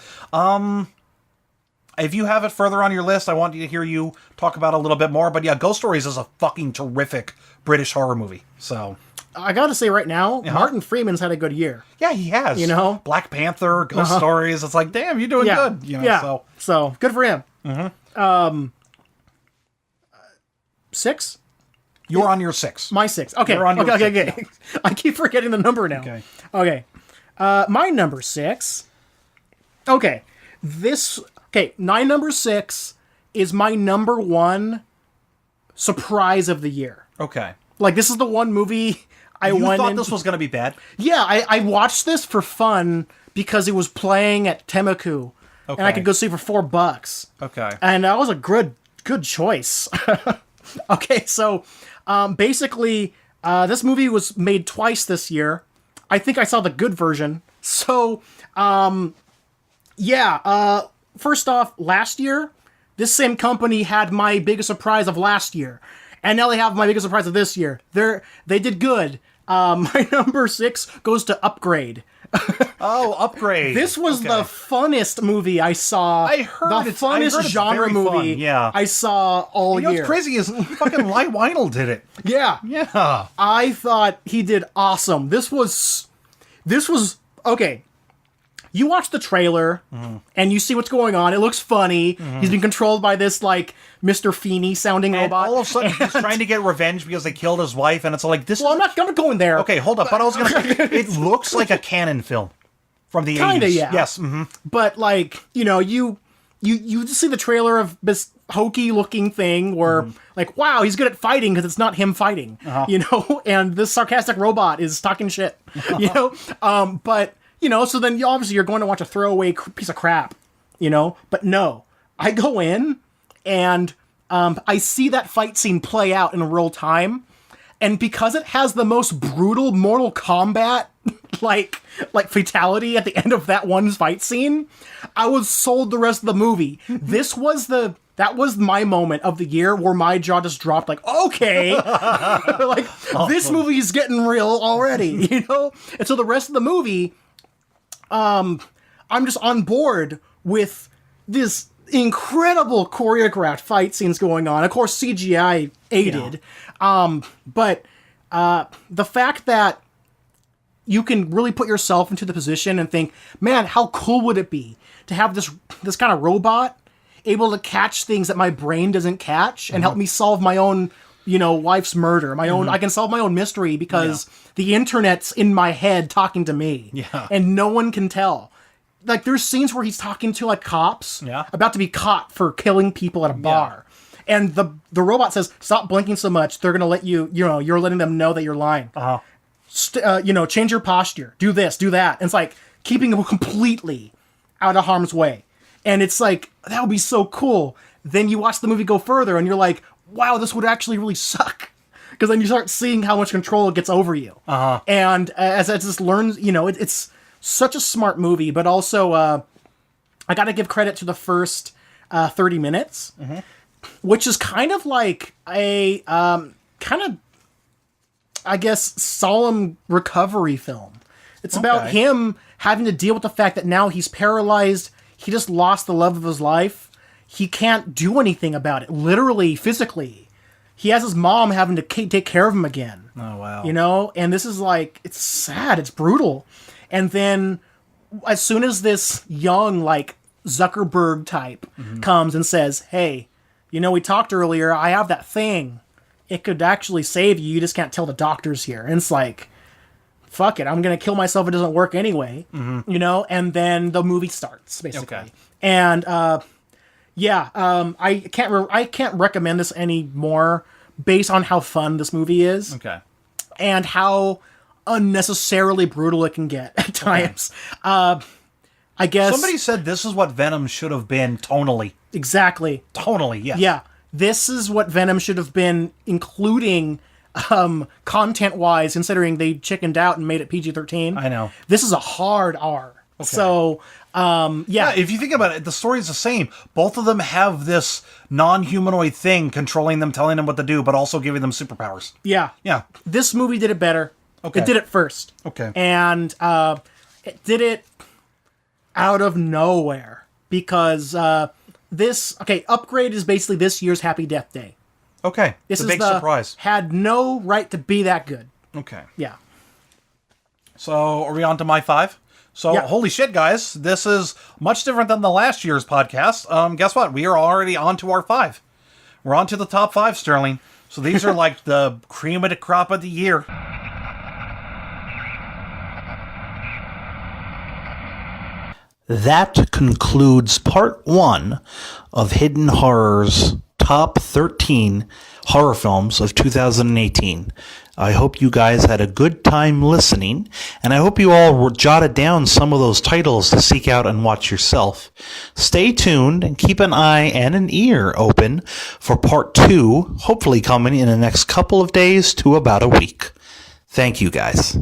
if you have it further on your list, I want to hear you talk about it a little bit more. But yeah, Ghost Stories is a fucking terrific British horror movie. So.
I gotta say right now, Martin Freeman's had a good year.
Yeah, he has.
You know?
Black Panther, Ghost Stories. It's like, damn, you're doing good. You know,
So good for him. 6?
You're on your 6.
My 6. Okay.
You're on your
okay.
six,
I keep forgetting the number now. Okay. My number 6. Okay. My number 6 is my number 1 surprise of the year.
Okay.
Like, this is the one movie I went
thought
in...
this was going to be bad?
Yeah, I watched this for fun because it was playing at Temuku.
Okay.
And I could go see it for $4.
Okay.
And that was a good choice. Okay, so basically, this movie was made twice this year. I think I saw the good version. So, first off, last year, this same company had my biggest surprise of last year. And now they have my biggest surprise of this year. They did good. My number 6 goes to Upgrade.
Oh, Upgrade.
This was the funnest movie I saw.
I heard
the
it's
funnest genre movie I saw all year.
You know what's crazy is fucking Ly Weinel did it.
Yeah.
Yeah.
I thought he did awesome. This was okay. You watch the trailer and you see what's going on. It looks funny. He's been controlled by this like Mr. Feeney sounding robot.
All of a sudden, he's trying to get revenge because they killed his wife, and it's like this.
Well, I'm not gonna go in there.
Okay, hold up. But I was gonna say it looks like a canon film from the 80s.
Kinda, yeah.
Yes.
But like, you see the trailer of hokey looking thing where like, wow, he's good at fighting because it's not him fighting, you know, and this sarcastic robot is talking shit, you know, but you know, so then obviously you're going to watch a throwaway piece of crap, you know, but no, I go in and I see that fight scene play out in real time, and because it has the most brutal Mortal Kombat like fatality at the end of that one fight scene, I was sold the rest of the movie. That was my moment of the year where my jaw just dropped like, okay, like this movie is getting real already, you know? And so the rest of the movie, I'm just on board with this incredible choreographed fight scenes going on. Of course, CGI aided. Yeah. But the fact that you can really put yourself into the position and think, man, how cool would it be to have this kind of robot able to catch things that my brain doesn't catch and help me solve my own, you know, wife's murder, my own, I can solve my own mystery because the internet's in my head talking to me and no one can tell. Like there's scenes where he's talking to like cops about to be caught for killing people at a bar. And the robot says, stop blinking so much. They're going to let you know, you're letting them know that you're lying. You know, change your posture, do this, do that. And it's like keeping them completely out of harm's way. And it's like, that would be so cool. Then you watch the movie go further and you're like, wow, this would actually really suck. Because then you start seeing how much control it gets over you. And as it just learns, you know, it's such a smart movie, but also I got to give credit to the first 30 minutes, which is kind of like a kind of, I guess, solemn recovery film. It's about him having to deal with the fact that now he's paralyzed. He just lost the love of his life. He can't do anything about it, literally, physically. He has his mom having to take care of him again.
Oh, wow.
You know? And this is like, it's sad. It's brutal. And then as soon as this young, like, Zuckerberg type comes and says, hey, you know, we talked earlier, I have that thing. It could actually save you. You just can't tell the doctors here. And it's like, fuck it, I'm going to kill myself if it doesn't work anyway. You know? And then the movie starts, basically. Okay. And, I can't recommend this anymore based on how fun this movie is.
Okay.
And how unnecessarily brutal it can get at times. I guess
somebody said this is what Venom should have been tonally.
Exactly.
Tonally, yes.
Yeah. This is what Venom should have been, including content-wise, considering they chickened out and made it PG-13.
I know.
This is a hard R. Okay. So,
if you think about it, the story is the same. Both of them have this non-humanoid thing controlling them, telling them what to do, but also giving them superpowers.
Yeah.
Yeah.
This movie did it better.
Okay.
It did it first.
Okay.
And it did it out of nowhere because Upgrade is basically this year's Happy Death Day.
Okay.
This
is a big surprise.
Had no right to be that good.
Okay.
Yeah.
So, are we on to my 5? So, holy shit, guys. This is much different than the last year's podcast. Guess what? We are already on to our 5. We're on to the top 5, Sterling. So, these are like the cream of the crop of the year. That concludes part 1 of Hidden Horror's top 13 horror films of 2018. I hope you guys had a good time listening, and I hope you all jotted down some of those titles to seek out and watch yourself. Stay tuned and keep an eye and an ear open for part 2, hopefully coming in the next couple of days to about a week. Thank you, guys.